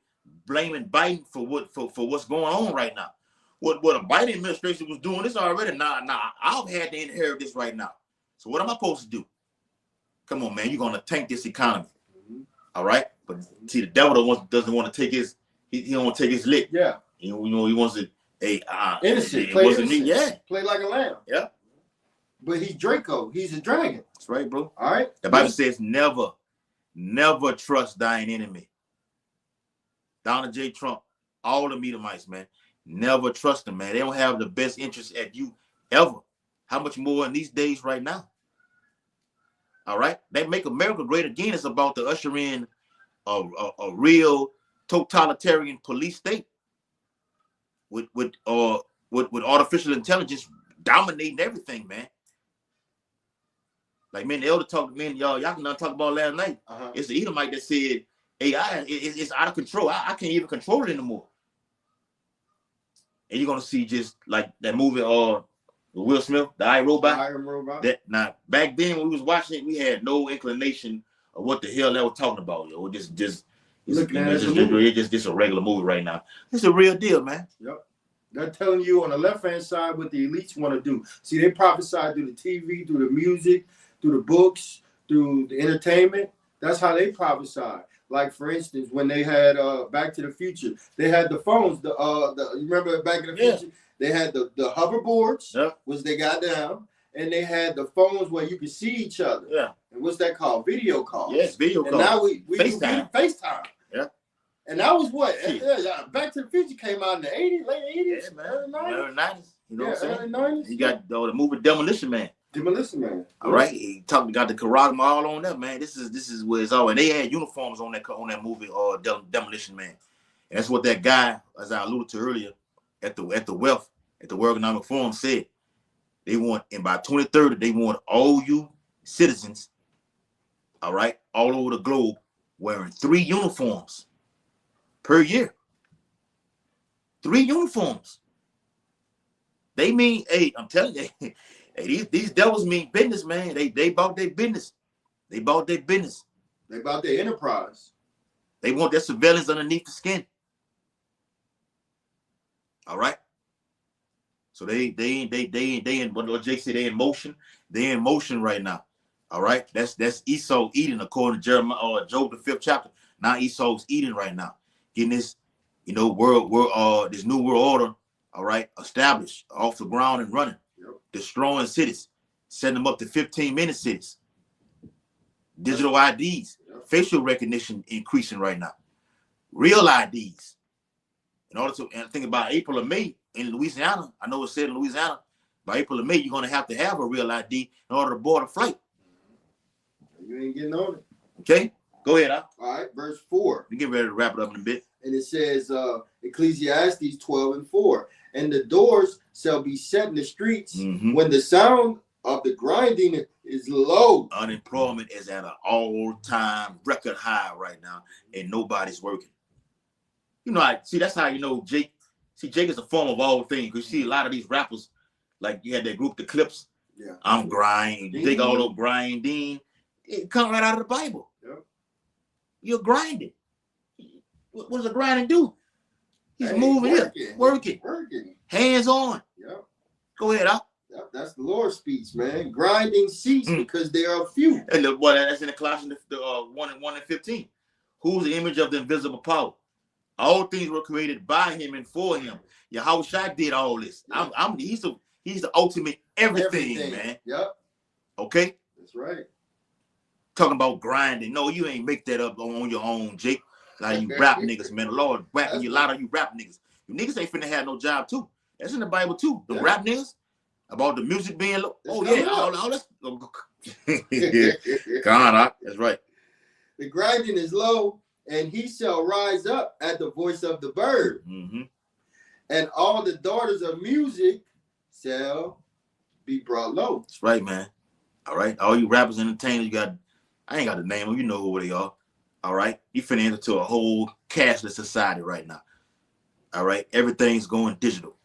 blaming Biden for what's going on right now. What the Biden administration was doing this already. Nah, I've had to inherit this right now. So what am I supposed to do? Come on, man, you're gonna tank this economy. All right, but see, the devil doesn't want to take his he don't want to take his lick. Yeah, he wants to innocent. It wasn't me. Yeah, play like a lamb. Yeah, but he's Draco. He's a dragon. That's right, bro. All right. The Bible says never trust thine enemy. Donald J. Trump, all the Edomites, man, never trust them, man. They don't have the best interest at you ever. How much more in these days right now? All right, they make America great again. It's about to usher in a real totalitarian police state with artificial intelligence dominating everything, man. Like the elder talked, y'all can talk about last night. It's the Edomite that said AI is out of control. I can't even control it anymore. And you're gonna see just like that movie Will Smith, the iRobot. That now back then when we was watching it, we had no inclination of what the hell they were talking about. Yo, just a regular movie right now. It's a real deal, man. Yep. They're telling you on the left-hand side what the elites want to do. See, they prophesy through the TV, through the music, through the books, through the entertainment. That's how they prophesy. Like, for instance, when they had Back to the Future, they had the phones. You remember Back to the Future? They had the hoverboards, which they got down, and they had the phones where you could see each other. Yeah. And what's that called? Video calls. Yes, video calls. And now we FaceTime. Yeah. And that was what? Back to the Future came out in the 80s, late 80s, early 90s. Early 90s. You know what I'm saying? Early 90s. You got the movie Demolition Man. All right. He got the karate all on that, man. This is where it's all. And they had uniforms on that movie Demolition Man. And that's what that guy, as I alluded to earlier, at the World Economic Forum said. They want, and by 2030, they want all you citizens, all right, all over the globe, wearing 3 uniforms per year. 3 uniforms. They mean, hey, I'm telling you, hey, these devils mean business, man. They bought their business. They bought their business. They bought their enterprise. They want their surveillance underneath the skin. All right. So they in what Jake said, they in motion. They're in motion right now. All right. That's Esau eating, according to Jeremiah or Job, the 5th chapter. Now Esau's eating right now. Getting this, this new world order, all right, established off the ground and running. Yep. Destroying cities, setting them up to 15-minute cities. Digital IDs, facial recognition increasing right now. Real IDs. In order to, and think about April or May in Louisiana, I know it said in Louisiana, by April or May, you're going to have a real ID in order to board a flight. You ain't getting on it. Okay, go ahead. All right, verse 4. We get ready to wrap it up in a bit. And it says, Ecclesiastes 12:4, and the doors shall be set in the streets when the sound of the grinding is low. Unemployment is at an all-time record high right now, and nobody's working. You know, that's how you know Jake. See, Jake is a form of all things. Because you see a lot of these rappers, like you had that group, The Clips. Yeah. I'm grinding. You take all those grinding. It comes right out of the Bible. Yep. You're grinding. What does a grinding do? He's moving working. Hands on. Yep. Go ahead, Yep, that's the Lord's speech, man. Grinding seats because there are few. And that's in the Colossians 1:15. Who's the image of the invisible power? All things were created by him and for him. Yahushua did all this. Yep. He's the ultimate everything, man. Yep. Okay? That's right. Talking about grinding. No, you ain't make that up on your own, Jake. Like you rap niggas, man. The Lord rapping you, a lot of you rap niggas. You niggas ain't finna have no job too. That's in the Bible too. The rap niggas about the music being low. Oh yeah, all that's God, that's right. The grinding is low and he shall rise up at the voice of the bird, and all the daughters of music shall be brought low. That's right, man. All right, all you rappers, entertainers, you got. I ain't got to name them. You know who they are. All right, you finna enter to a whole cashless society right now. All right, everything's going digital.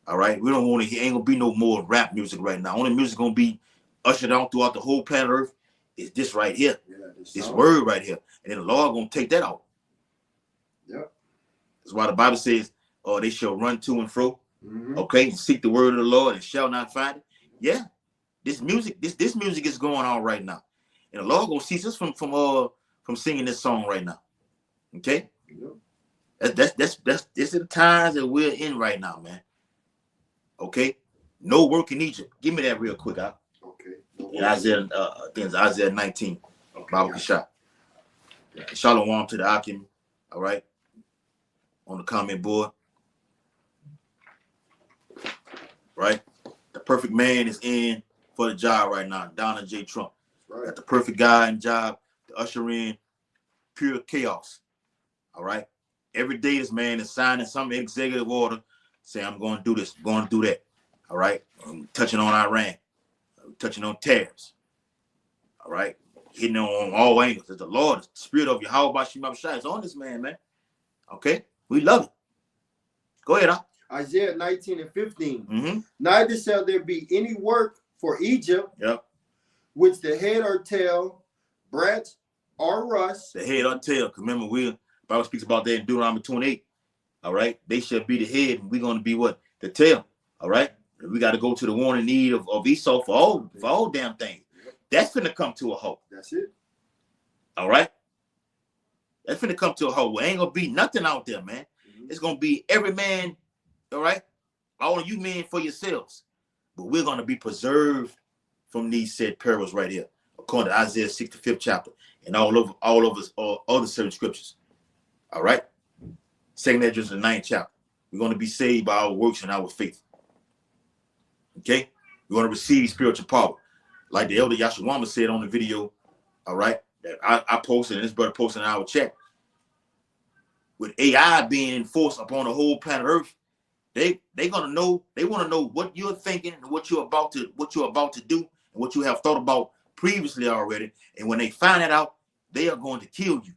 All right, we don't want to. Ain't gonna be no more rap music right now. Only music gonna be ushered out throughout the whole planet Earth is this right here. Yeah, this word right here, and then the Lord gonna take that out. Yep. That's why the Bible says, "Oh, they shall run to and fro." Okay, and seek the word of the Lord and shall not find it. Yeah, this music is going on right now, and the Lord gonna cease us from singing this song right now. Okay, that's the times that we're in right now, man. Okay, no work in Egypt. Give me that real quick, huh? Okay. In Isaiah, I think it's Isaiah 19. Okay. Bible Kashah. Shalom to the Akim. All right, on the comment board. Right, the perfect man is in for the job right now. Donald J. Trump. Right. Got the perfect guy in job to usher in pure chaos. All right. Every day this man is signing some executive order saying, I'm going to do this, I'm going to do that. All right. I'm touching on Iran, I'm touching on tariffs. All right. Hitting on all angles. The Lord, the spirit of Yahweh Shemashai is on this man. Okay. We love it. Go ahead, huh? Isaiah 19 and 15. Neither shall there be any work for Egypt, which the head or tail, branch or rust. The head or tail. Remember, Bible speaks about that in Deuteronomy 28. All right. They shall be the head, and we're going to be what? The tail. All right. We got to go to the warning need of Esau for all damn things. That's finna come to a halt. That's it. All right. That's finna come to a halt. Well, ain't gonna be nothing out there, man. It's gonna be every man. All right, all of you men for yourselves, but we're going to be preserved from these said perils right here, according to Isaiah 65th chapter and all of us other certain scriptures. All right, 2nd Esdras the 9th chapter. We're going to be saved by our works and our faith. Okay, we're going to receive spiritual power, like the elder Yashawama said on the video. All right, that I posted and this brother posted in our chat. With AI being enforced upon the whole planet Earth. They gonna know. They want to know what you're thinking and what you're about to do and what you have thought about previously already. And when they find that out, they are going to kill you.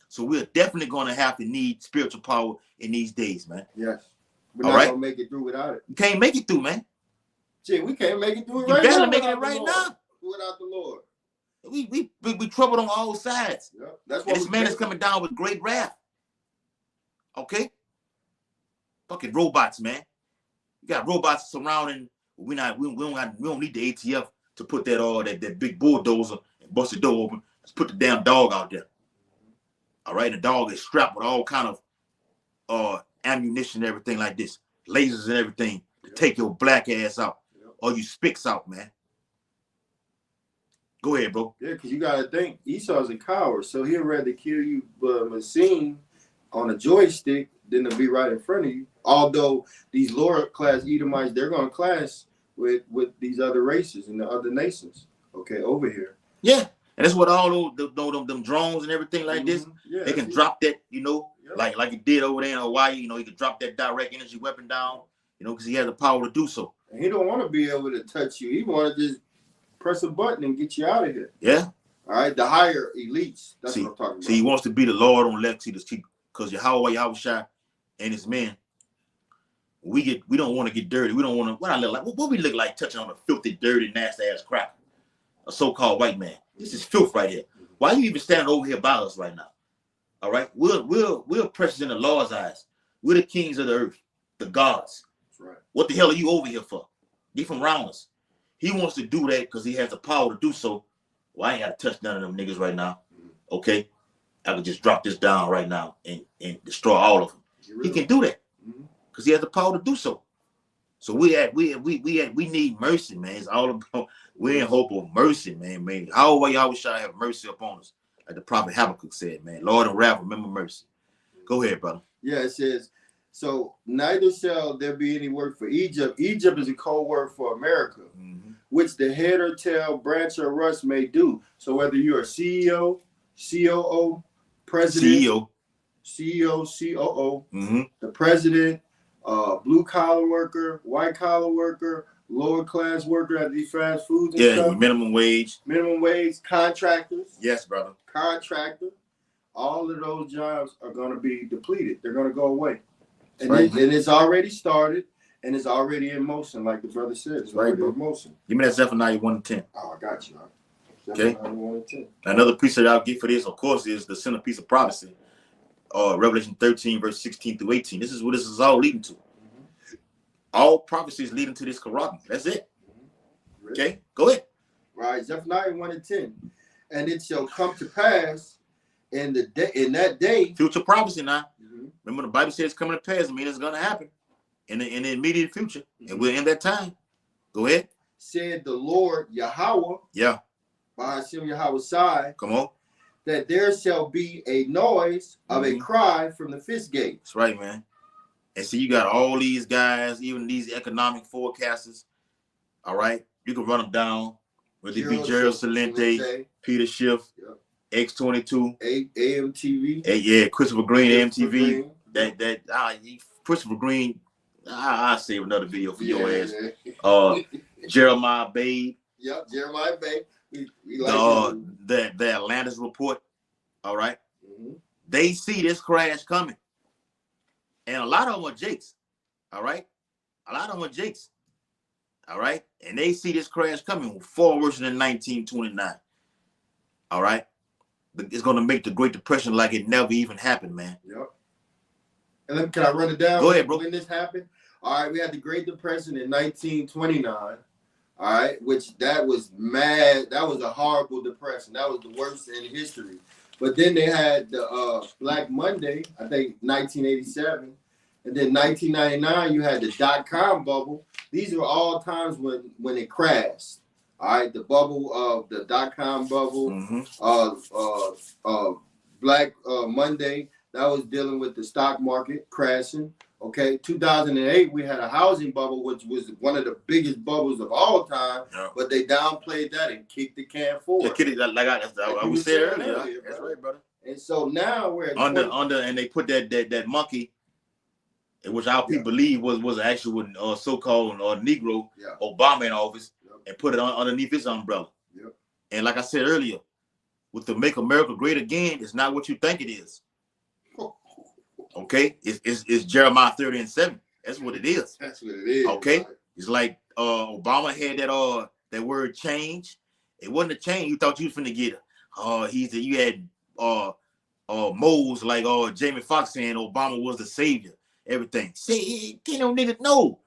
So we're definitely going to have to need spiritual power in these days, man. Yes, we're not gonna make it through without it. You can't make it through, man. Gee, we can't make it through it right now. You barely making it right now without the Lord. We troubled on all sides. Yep. That's why this man is coming down with great wrath. Okay. Fucking robots, man. You got robots surrounding. We don't need the ATF to put that big bulldozer and bust the door open. Let's put the damn dog out there. All right, the dog is strapped with all kind of ammunition and everything like this, lasers and everything to take your black ass out or you spicks out, man. Go ahead, bro. Yeah, because you gotta think Esau's a coward, so he'd rather kill you machine on a joystick than to be right in front of you. Although these lower class Edomites, they're going to clash with these other races and the other nations. Okay, over here. Yeah, and that's what all them drones and everything like this. Yeah, they can drop that, like it did over there in Hawaii. He can drop that direct energy weapon down. Because he has the power to do so. And he don't want to be able to touch you. He want to just press a button and get you out of here. Yeah. All right, the higher elites. That's what I'm talking about. See, he wants to be the Lord on Lexi to keep, because Yahweh and his men, we don't want to get dirty. We don't want to. What I look like? What we look like touching on a filthy, dirty, nasty ass crap? A so-called white man. This is filth right here. Why are you even standing over here by us right now? All right, we're precious in the Lord's eyes. We're the kings of the earth, the gods. That's right. What the hell are you over here for? Get from around us. He wants to do that because he has the power to do so. Well, I ain't got to touch none of them niggas right now. Okay, I could just drop this down right now and destroy all of them. He can do that because he has the power to do so. So we need mercy, man. It's all about we're in hope of mercy, man. How y'all shall have mercy upon us, like the prophet Habakkuk said, man. Lord and wrath, remember mercy. Go ahead, brother. Yeah, it says, so neither shall there be any work for Egypt. Egypt is a code word for America, which the head or tail, branch or rust may do. So whether you're a CEO, COO, president, CEO, COO, the president, blue collar worker, white collar worker, lower class worker at these fast foods and stuff. Minimum wage, contractors. Yes, brother. Contractor. All of those jobs are going to be depleted. They're going to go away, and it's already started. And it's already in motion, like the brother said. It's already in motion. Give me that Zephaniah 1:10. Oh, I got you. Okay. 1:10. Another precept I'll get for this, of course, is the centerpiece of prophecy. Revelation 13, verse 16 through 18. This is what this is all leading to. All prophecies leading to this corruption. That's it. Okay, go ahead. Right, Zephaniah 1:10. And it shall come to pass in that day. Future prophecy now. Remember the Bible says it's coming to pass. I mean, it's going to happen. In the immediate future, and we're in that time. Go ahead. Said the Lord Yahweh. Yeah. By Hashem Yahweh side. Come on. That there shall be a noise of a cry from the fist gate. That's right, man. And see, you got all these guys, even these economic forecasters. All right, you can run them down. Whether it be Gerald Celente, Peter Schiff, X22, AMTV. Christopher Green, AMTV. Christopher Green. I'll save another video for your ass. Jeremiah Babe. Yep, Jeremiah Babe. We like the Atlantis report. All right. They see this crash coming. And a lot of them are jakes. All right. A lot of them are jakes. All right. And they see this crash coming far worse than 1929. All right. It's going to make the Great Depression like it never even happened, man. Yep. And then, can I run it down? Go ahead, bro. When this happened? All right, we had the Great Depression in 1929. All right, which that was mad. That was a horrible depression. That was the worst in history. But then they had the Black Monday, I think 1987. And then 1999, you had the dot-com bubble. These were all times when it crashed. All right, the bubble of the dot-com bubble, Black Monday. That was dealing with the stock market crashing. Okay, 2008, we had a housing bubble, which was one of the biggest bubbles of all time. Yeah. But they downplayed that and kicked the can forward. Like I was saying earlier. That's right, brother. And so now we're at under, and they put that monkey, which our people believe was an actual so-called Negro Obama in office, and put it underneath his umbrella. Yep. And like I said earlier, with the Make America Great Again, it's not what you think it is. Okay, it's Jeremiah 30:7. That's what it is. That's what it is. Okay, right. It's like Obama had that word change. It wasn't a change. You thought you was finna get it. You had moles like Jamie Foxx saying Obama was the savior. Everything. Say, you don't need to know.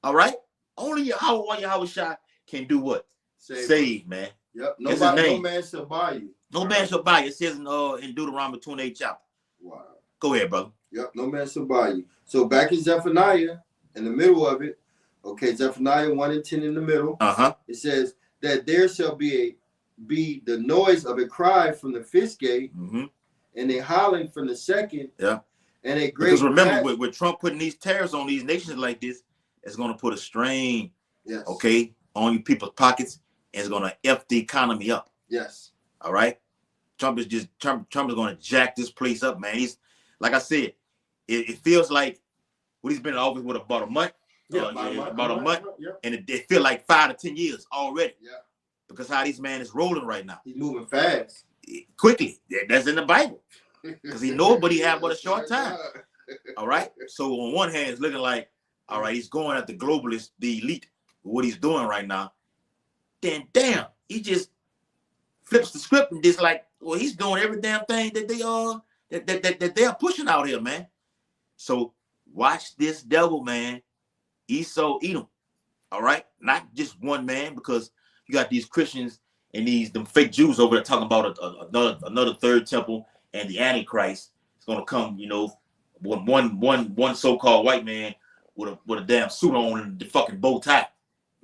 All right, only Yahweh Shai can do what? Save, man. Yep. No man shall buy you. No man shall buy you. It says in Deuteronomy 28 chapter. Wow. Go ahead, brother. Yep, no man shall buy you. So back in Zephaniah, in the middle of it, okay, Zephaniah 1:10 in the middle. It says that there shall be the noise of a cry from the fist gate, and a howling from the second. Yeah. And a great. Because remember, with Trump putting these tariffs on these nations like this, it's going to put a strain. Yes. Okay, on you people's pockets, and it's going to F the economy up. Yes. All right. Trump is going to jack this place up, man. He's, like I said, it feels like he's been in office with about a month. About a month. Yeah. And it feels like 5 to 10 years already. Yeah. Because how this man is rolling right now. He's moving fast. Quickly. That's in the Bible. Because he knows, but he had but a short time. All right. So on one hand, it's looking like, all right, he's going at the globalists, the elite, what he's doing right now. Then damn, he just flips the script and just like, well, he's doing every damn thing that they are that they're pushing out here, man. So watch this devil, man. Esau Edom. All right, not just one man, because you got these Christians and them fake Jews over there talking about another third temple and the Antichrist. It's gonna come, one so-called white man with a damn suit on and the fucking bow tie.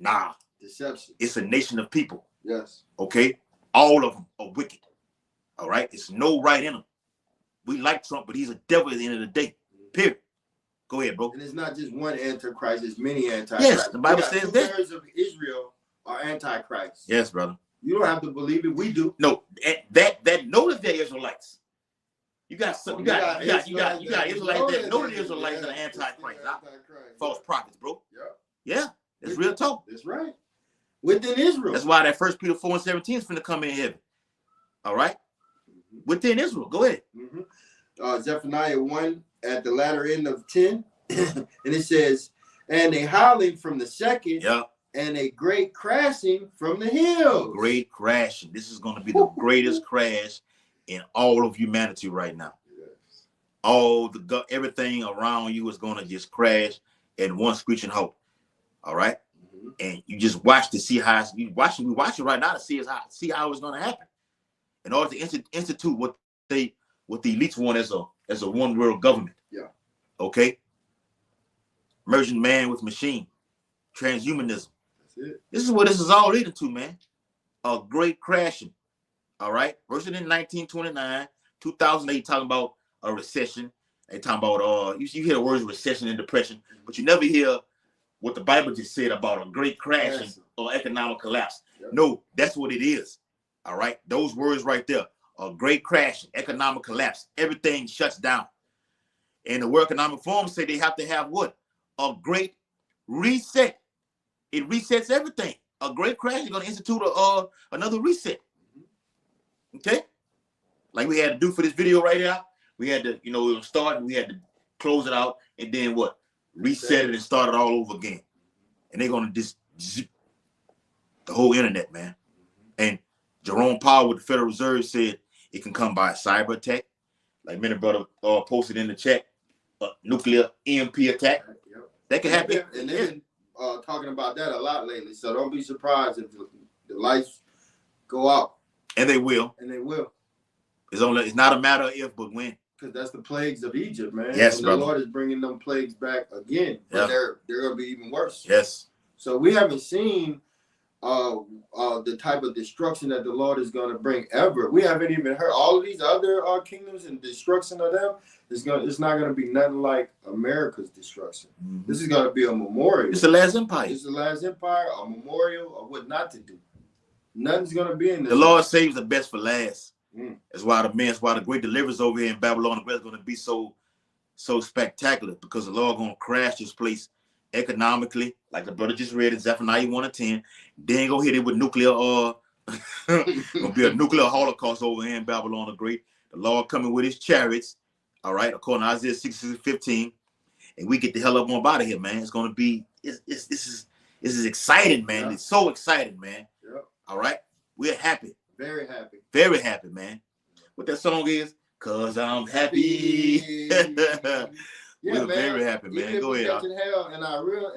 Nah, deception. It's a nation of people. Yes. Okay, all of them are wicked. All right, it's no right in them. We like Trump, but he's a devil at the end of the day. Period. Go ahead, bro. And it's not just one antichrist; it's many antichrists. Yes, the Bible says that. 2/3 of Israel are antichrists. Yes, brother. You don't have to believe it. We do. No, that know that they're Israelites. You got Israelites that know the Israelites that are antichrist. False prophets, bro. Yeah, it's real talk. That's right. Within Israel. That's why that 1 Peter 4:17 is finna come in heaven. All right? Within Israel. Go ahead. Zephaniah 1 at the latter end of 10. And it says, and a howling from the second, and a great crashing from the hills. Great crashing. This is going to be the greatest crash in all of humanity right now. Yes. All everything around you is going to just crash in one screeching halt. All right? And you just watch to see how we watch it right now to see how it's going to happen. In order to institute what the elites want as a one world government. Yeah. Okay. Merging man with machine, transhumanism. That's it. This is what this is all leading to, man. A great crashing. All right. Versus in 1929, 2008, talking about a recession. They talking about you hear the words recession and depression, but you never hear what the Bible just said about a great crashing or economic collapse. Yep. No, that's what it is. All right. Those words right there. A great crash, economic collapse. Everything shuts down. And the World Economic Forum say they have to have what? A great reset. It resets everything. A great crash is going to institute another reset. Okay? Like we had to do for this video right here. We had to, it was starting, we had to close it out, and then what? Reset it and start it all over again. And they're going to just zip the whole internet, man. And Jerome Powell with the Federal Reserve said it can come by a cyber attack, like many brother posted in the chat, nuclear EMP attack. Yep. That can happen. And they've been talking about that a lot lately. So don't be surprised if the lights go out. And they will. And they will. It's not a matter of if, but when. Because that's the plagues of Egypt, man. Yes, and brother. the Lord is bringing them plagues back again. But they're going to be even worse. Yes. So we haven't seen the type of destruction that the Lord is going to bring ever. We haven't even heard all of these other kingdoms and destruction of them. It's not going to be nothing like America's destruction. Mm-hmm. This is going to be a memorial. It's the last empire. It's the last empire, a memorial of what not to do. Nothing's going to be in this. The Lord saves the best for last. That's why the great deliverance over here in Babylon is going to be so spectacular, because the Lord going to crash this place economically, like the brother just read in Zephaniah 1:10. Then go hit it with nuclear gonna be a nuclear holocaust over here in Babylon the Great. The Lord coming with his chariots, all right, according to Isaiah 6:15, and we get the hell up on out of here, man. It's gonna be this is exciting, man. Yeah. It's so exciting, man. Yeah. All right, we're happy, very happy, man. What that song is? 'Cause I'm happy. Yeah, we're very happy, man. Even go if ahead. We get to hell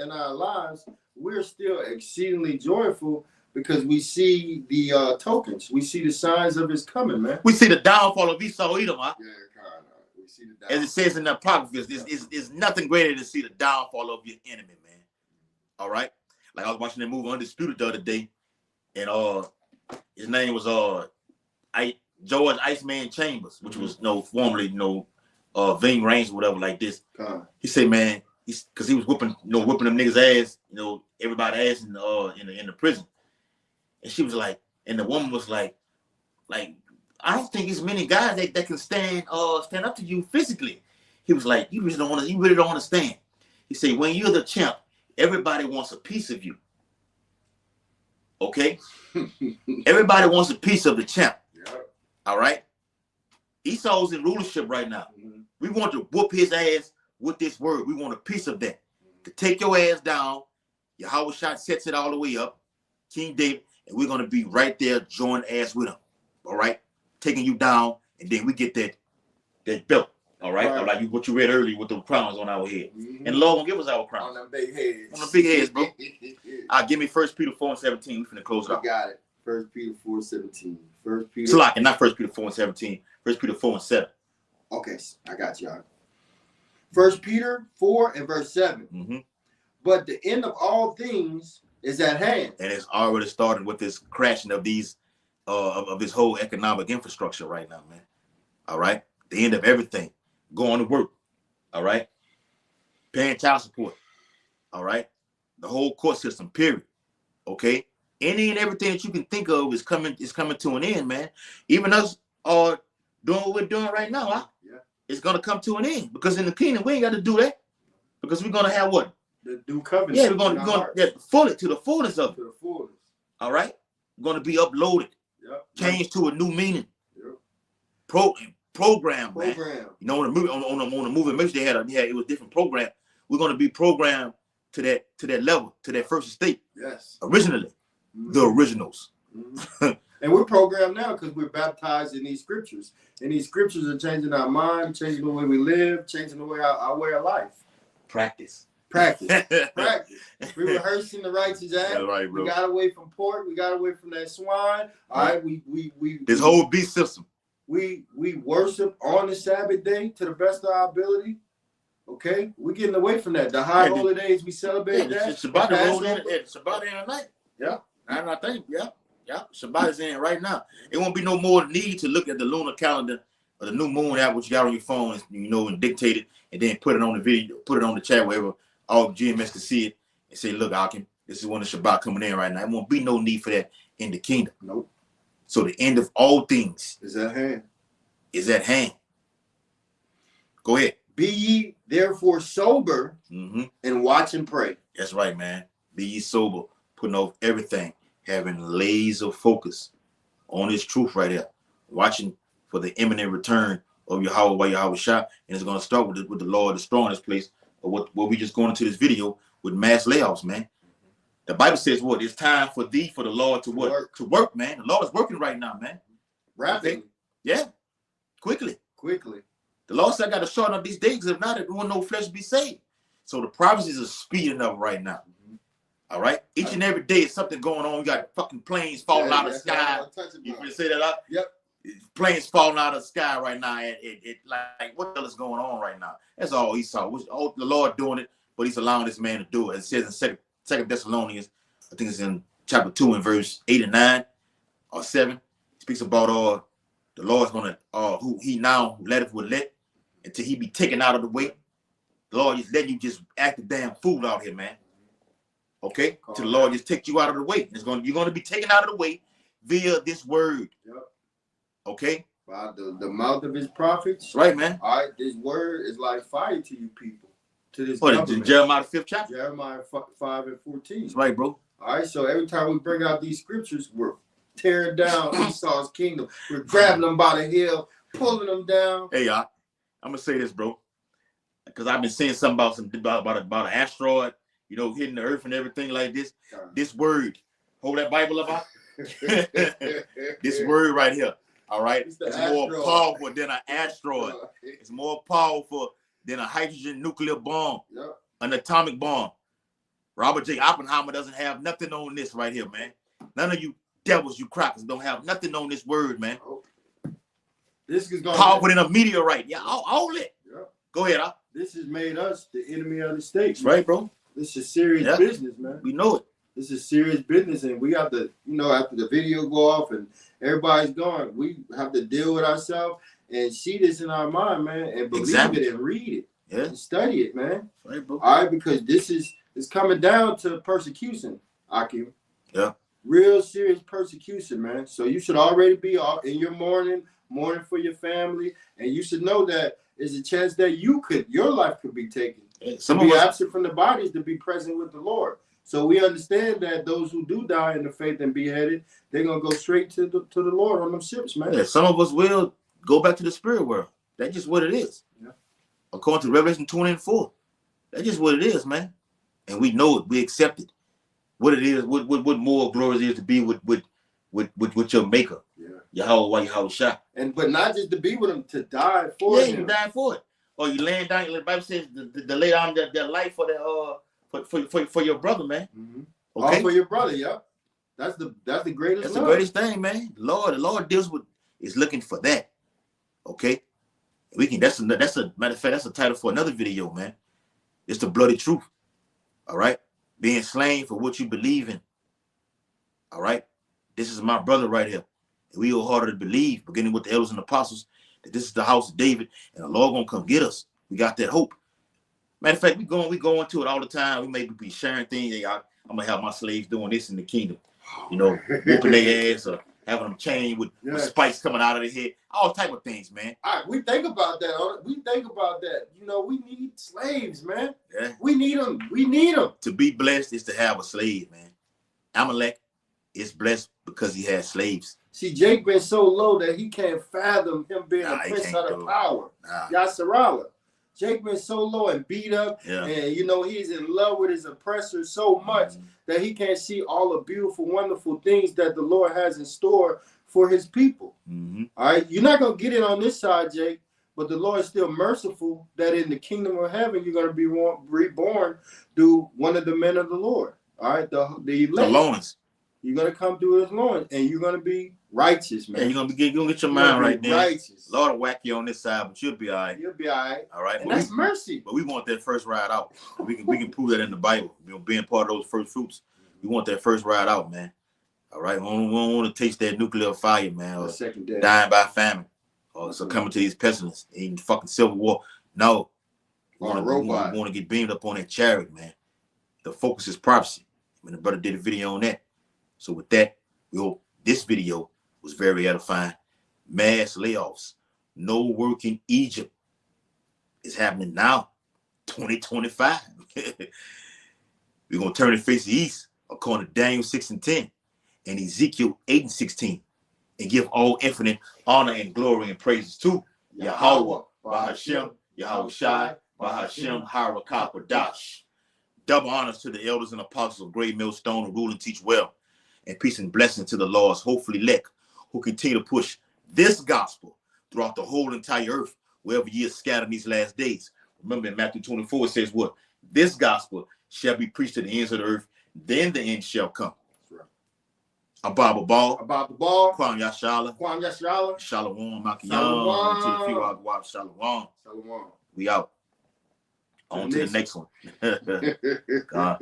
in our lives, we're still exceedingly joyful because we see the tokens. We see the signs of his coming, man. We see the downfall of Esau Edom, huh? Yeah, kind of. We see the downfall. As it says in the Apocrypha, it's nothing greater to see the downfall of your enemy, man. All right? Like I was watching that movie Undisputed the other day, and his name was George Iceman Chambers, which was formerly Ving Range or whatever like this. He said, man, because he was whipping them niggas ass, everybody ass in the prison. And she was like, and the woman was like, I don't think there's many guys that can stand up to you physically. He was like, you really don't understand. He said, when you're the champ, everybody wants a piece of you. Okay? Everybody wants a piece of the champ. Yep. All right? Esau's in rulership right now. Mm-hmm. We want to whoop his ass with this word. We want a piece of that. To take your ass down. Yahweh Shah sets it all the way up. King David. And we're going to be right there join ass with him. All right? Taking you down. And then we get that belt. All right? All right. What you read earlier with the crowns on our head. Mm-hmm. And the Lord will give us our crowns. On them big heads. On the big heads, bro. Give me 1 Peter 4:17. We finna close it out. Got it. 1 Peter 4:17. 1 Peter. It's like, not 1 Peter 4:17. 1 Peter 4:7. Okay, I got y'all. 1 Peter 4 and verse 7. Mm-hmm. But the end of all things is at hand. And it's already starting with this crashing of these of this whole economic infrastructure right now, man. All right? The end of everything. Going to work. All right? Paying child support. All right? The whole court system, period. Okay? Any and everything that you can think of is coming to an end, man. Even us doing what we're doing right now, huh? it's gonna come to an end, because in the kingdom we ain't got to do that, because we're gonna have what? The new covenant. Yeah, we're gonna get fully to the fullness of it. To the fullness. All right, we're gonna be uploaded, changed to a new meaning. Program, man. You know, on the movie mix they had it was different program. We're gonna be programmed to that level, to that first estate. Yes. Originally, the originals. And we're programmed now because we're baptized in these scriptures. And these scriptures are changing our mind, changing the way we live, changing the way our way of life. Practice. Practice. We're rehearsing the righteous act. That's right, bro. We got away from pork. We got away from that swine. All right. This whole beast system. We worship on the Sabbath day to the best of our ability. Okay, we're getting away from that. The high holy days, we celebrate that. Shabbat in at night. Yeah, and I think Shabbat is in right now. It won't be no more need to look at the lunar calendar or the new moon app, which you got on your phone, and dictate it, and then put it on the video, put it on the chat wherever all GMS can see it, and say, look, Akim, this is when the Shabbat coming in right now. It won't be no need for that in the kingdom. Nope. So the end of all things is at hand. Go ahead. Be ye therefore sober and watch and pray. That's right, man. Be ye sober, putting off everything, having laser focus on this truth right here, watching for the imminent return of Yahweh Shah. And it's going to start with the Lord destroying this place, or what we just going into this video with mass layoffs, man. The Bible says what? It's time for the Lord to what? To work, man. The Lord is working right now, man. Rapidly. Okay? Yeah. Quickly. The Lord said I got to shorten up these days. If not, there will no flesh be saved. So the prophecies are speeding up right now. All right? Each and every day is something going on. You got fucking planes falling out of the sky. You can say that out? Yep. Planes falling out of the sky right now. It like, what the hell is going on right now? That's all he saw. The Lord doing it, but he's allowing this man to do it. It says in 2 Thessalonians, I think it's in chapter 2 and verse 8 and 9 or 7. It speaks about the Lord's gonna who he now letteth will let until he be taken out of the way. The Lord just letting you just act a damn fool out here, man. Okay? Till the Lord just take you out of the way. You're gonna be taken out of the way via this word. Yep. Okay? By the mouth of his prophets. Right, man. All right, this word is like fire to you people. To this Jeremiah 5th chapter. Jeremiah 5 and 14. That's right, bro. All right, so every time we bring out these scriptures, we're tearing down Esau's kingdom. We're grabbing them by the heel, pulling them down. Hey, I'm gonna say this, bro, because I've been saying something about an asteroid, hitting the earth and everything like this. This word, hold that Bible up. This word right here. All right, it's more powerful than an asteroid. It's more powerful than a hydrogen nuclear bomb, an atomic bomb. Robert J. Oppenheimer doesn't have nothing on this right here, man. None of you devils, you crackers, don't have nothing on this word, man. This is going powerful than a meteorite. Yeah, all it. Go ahead, This has made us the enemy of the state. That's right, bro. This is serious business, man. We know it. This is serious business, and we have to, after the video go off and everybody's gone, we have to deal with ourselves and see this in our mind, man, and believe it and read it, and study it, man. Right, bro. All right, because it's coming down to persecution, Akim. Yeah. Real serious persecution, man. So you should already be in your mourning for your family, and you should know that there's a chance that your life could be taken. Some to be of us absent from the bodies, to be present with the Lord. So we understand that those who do die in the faith and beheaded, they're gonna go straight to the Lord on them ships, man. Yeah, some of us will go back to the spirit world. That's just what it is. Yeah. According to Revelation 20:4. That's just what it is, man. And we know it. We accept it. What it is, what more glorious is to be with your maker. Yeah. Yahweh Shah. But not just to be with him, to die for him. Yeah, you die for it. Or you laying down, the Bible says to lay down their life for for your brother, man. Mm-hmm. Okay. All for your brother, That's the greatest. That's the greatest thing, man. The Lord is looking for that. Okay. We can. That's a matter of fact. That's a title for another video, man. It's the bloody truth. All right. Being slain for what you believe in. All right. This is my brother right here. And we all harder to believe, beginning with the elders and apostles, that this is the house of David, and the Lord gonna come get us. We got that hope. Matter of fact, we go into it all the time. We may be sharing things. Hey, I'm gonna have my slaves doing this in the kingdom, whooping their ass, or having them chained with spikes coming out of their head, all type of things, man. All right, we think about that. We think about that. You know, we need slaves, man. Yeah. We need them. We need them. To be blessed is to have a slave, man. Amalek is blessed because he has slaves. See, Jake been so low that he can't fathom him being a prince of the power. Yasserala. Jake been so low and beat up, and you know he's in love with his oppressor so much that he can't see all the beautiful, wonderful things that the Lord has in store for his people. All right, you're not gonna get it on this side, Jake, but the Lord is still merciful that in the kingdom of heaven you're gonna be reborn through one of the men of the Lord. All right, the loins. You're gonna come through his loins, and you're gonna be righteous, man. Yeah, you're gonna get your mind right there. Righteous. Lord will whack you on this side, but you'll be all right. You'll be all right. All right. And that's mercy. But we want that first ride out. We can prove that in the Bible. You know, being part of those first fruits. We want that first ride out, man. All right. We don't want to taste that nuclear fire, man. Or dying by famine. Or succumbing to these pestilence. Even fucking civil war. No. We want to get beamed up on that chariot, man. The focus is prophecy. I mean, the brother did a video on that. So with that, we hope this video was very edifying. Mass layoffs. No work in Egypt is happening now. 2025. We're going to turn and face the east according to Daniel 6:10 and Ezekiel 8:16 and give all infinite honor and glory and praises to Yahweh, Bahashem, Yahweh Shai, Bahashem, Harakah, Dash. Double honors to the elders and apostles of Great Millstone who rule and teach well. And peace and blessing to the Lord's hopefully elect who continue to push this gospel throughout the whole entire earth, wherever ye are scattered in these last days. Remember in Matthew 24, it says what? This gospel shall be preached to the ends of the earth, then the end shall come. That's right. Ababa Ball. Kwam Yashala. Shalom Makiyam. Shalom. We out. On to the next one. God.